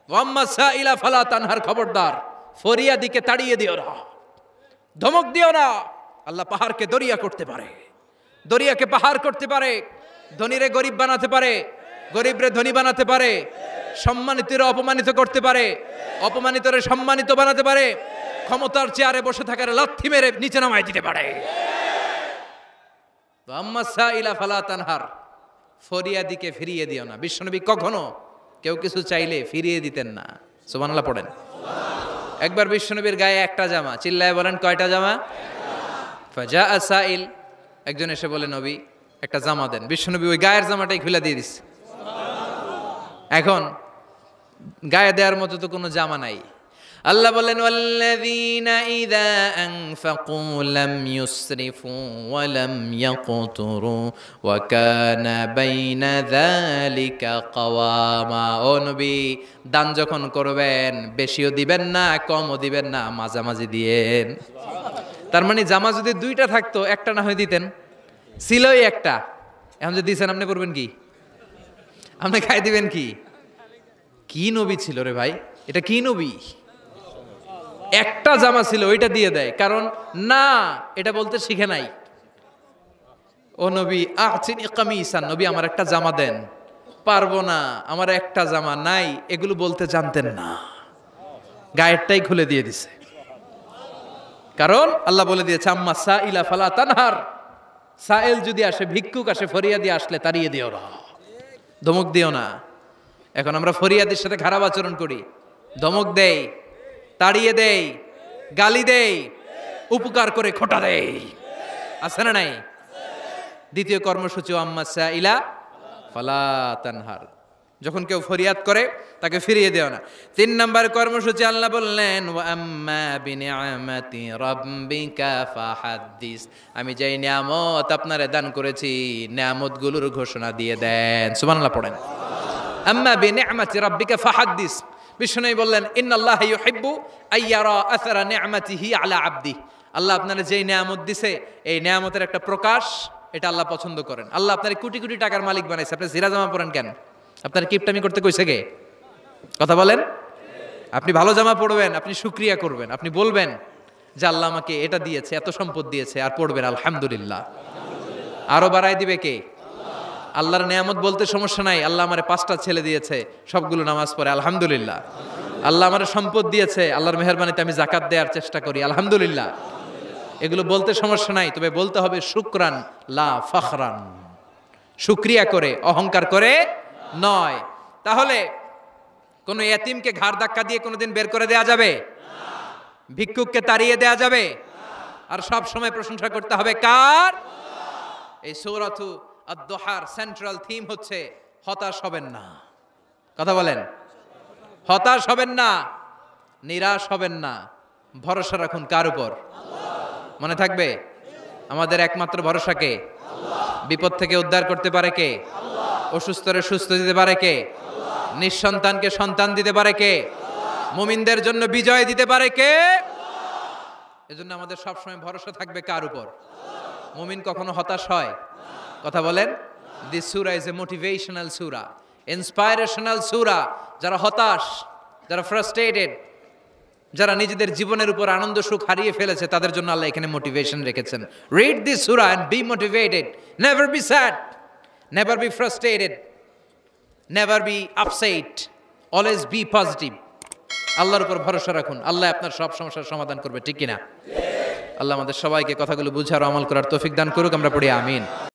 ওয়াম্মা সাইলা ফালা তানহার। খবরদার, ফরিয়াদিকে তাড়িয়ে দিও না, ধমক দিও না। আল্লাহ পাহাড়কে দরিয়া করতে পারে, দরিয়াকে পাহাড় করতে পারে, ধনীরে গরিব বানাতে পারে, গরিবরে ধনী বানাতে পারে, সম্মানিতরে অপমানিত করতে পারে, অপমানিতরে সম্মানিত বানাতে পারে, ক্ষমতার চেয়ারে বসে থাকার লাথি মেরে নিচে নামায় দিতে পারে। আম্মা সাইলা ফালা তানহার, ফরিয়াদিকে ফিরিয়ে দিও না। বিশ্বনবী কখনো কেউ কিছু চাইলে ফিরিয়ে দিতেন না। সুবহানাল্লাহ পড়েন। একবার বিশ্বনবীর গায়ে একটা জামা, চিল্লায় বলেন কয়টা জামা? ফাজা সাইল, একজন এসে বলে নবী একটা জামা দেন। বিশ্বনবী ওই গায়ের জামাটাই খুলে দিয়ে দিচ্ছে। এখন গায়ে দেওয়ার মতো তো কোনো জামা নাই। আল্লাহ বলেন ওয়াল্লাযীনা ইযা আনফাকু লাম ইউসরিফু ওয়া লাম ইয়াকতুরু ওয়া কানা বাইনা যালিকা কাওয়ামা। ও নবী, দান যখন করবেন বেশিও দিবেন না, কমও দিবেন না, মাঝামাঝি দিয়েন। তার মানে জামা যদি 2টা থাকতো, একটা না হয় দিতেন, ছিলই একটা। এখন যদি দিয়েছেন, আপনি করবেন কি? আপনি খাই দিবেন কি? কি নবী ছিল রে ভাই, এটা কি নবী? একটা জামা ছিল, ওইটা দিয়ে দেয়, কারণ না এটা বলতে শিখে নাই। ও নবী আহসিনি কামিসান, নবী আমার একটা জামা দেন। পারবো না, আমার একটা জামা নাই, এগুলো বলতে জানতেন না, গায়েরটাই খুলে দিয়ে দিছে। কারণ আল্লাহ বলে দিয়েছে আম্মা সাইলা ফালা তানহার। সাইল যদি আসে, ভিক্ষুক আসে, ফরিয়াদি আসলে তাড়িয়ে দিও না, ধমক দিও না। এখন আমরা ফরিয়াদির সাথে খারাপ আচরণ করি, ধমক দেই, তাড়িয়ে দেই, গালি দেই, উপকার করে খোটা দেই, আছে না নাই? দ্বিতীয় কর্মসূচি আম্মা সাইলা ফালা তানহার, যখন কেউ ফরিয়াদ করে তাকে ফিরিয়ে দেও না। 3 নম্বর কর্মসূচি আল্লাহ বললেন ওয়া আম্মা বিনিআমাতি রাব্বিকা ফাহাদ্দিস। আমি যেই নিয়ামত আপনারে দান করেছি, নিয়ামতগুলোর ঘোষণা দিয়ে দেন। সুবহানাল্লাহ পড়েন। আম্মা বিনিআমাতি রাব্বিকা ফাহাদ্দিস। বিষ্ণু বললেন ইন্নাল্লাহা ইউহিব্বু আইয়ারা আসারা নিআমাতিহি আলা আবদি। আল্লাহ আপনারে যেই নিয়ামত দিছে, এই নিয়ামতের একটা প্রকাশ, এটা আল্লাহ পছন্দ করেন। আল্লাহ আপনারে কোটি কোটি টাকার মালিক বানাইছে, আপনি জিরা জামা পরেন কেন? আপনার কিপটামি করতে কইছে কে? কথা বলেন। আপনি ভালো জামা পরবেন, আপনি শুকরিয়া করবেন, আপনি বলবেন যে আল্লাহ আমাকে এটা দিয়েছে, এত সম্পদ দিয়েছে, আর পড়বেন আলহামদুলিল্লাহ। আরো বাড়াই দিবে কে? আল্লাহর নিয়ামত বলতে সমস্যা নাই। আল্লাহ আমারে 5টা ছেলে দিয়েছে, সবগুলো নামাজ পড়ে আলহামদুলিল্লাহ। আল্লাহ আমারে সম্পদ দিয়েছে, আল্লাহর মেহেরবানিতে আমি যাকাত দেওয়ার চেষ্টা করি আলহামদুলিল্লাহ। এগুলো বলতে সমস্যা নাই, তবে বলতে হবে শুকরান লা ফখরান, শুকরিয়া করে, অহংকার করে নয়। তাহলে কোন ইয়াতিমকে ঘাড় ধাক্কা দিয়ে কোনোদিন বের করে দেয়া যাবে? ভিক্ষুককে তাড়িয়ে দেয়া যাবে? আর সব সময় প্রশংসা করতে হবে কার? এই সূরাতু আদ-দুহার সেন্ট্রাল থিম হচ্ছে হতাশ হবেন না। কথা বলেন, হতাশ হবেন না, নিরাশ হবেন না, ভরসা রাখুন কার উপর? মনে থাকবে আমাদের একমাত্র ভরসা কে? বিপদ থেকে উদ্ধার করতে পারে কে? অসুস্থরে সুস্থ দিতে পারে কে? নিঃসন্তানকে সন্তান দিতে পারে কে? মুমিনদের জন্য বিজয় দিতে পারে কে? এজন্য আমাদের সবসময় ভরসা থাকবে কার উপর? মুমিন কখনো হতাশ হয়? কথা বলেন। This surah is a motivational surah, inspirational surah. যারা হতাশ, যারা ফ্রাস্ট্রেটেড, যারা নিজেদের জীবনের উপর আনন্দ সুখ হারিয়ে ফেলেছে, তাদের জন্য আল্লাহ এখানে মোটিভেশন রেখেছেন। রিড দিস সূরা and be motivated, never be sad, never be frustrated, never be upset, always be positive. আল্লাহর উপর ভরসা রাখুন, আল্লাহ আপনার সব সমস্যার সমাধান করবে, ঠিক কিনা? আল্লাহ আমাদের সবাইকে কথাগুলো বুঝার ও আমল করার তৌফিক দান করুক। আমরা পড়ি আমিন।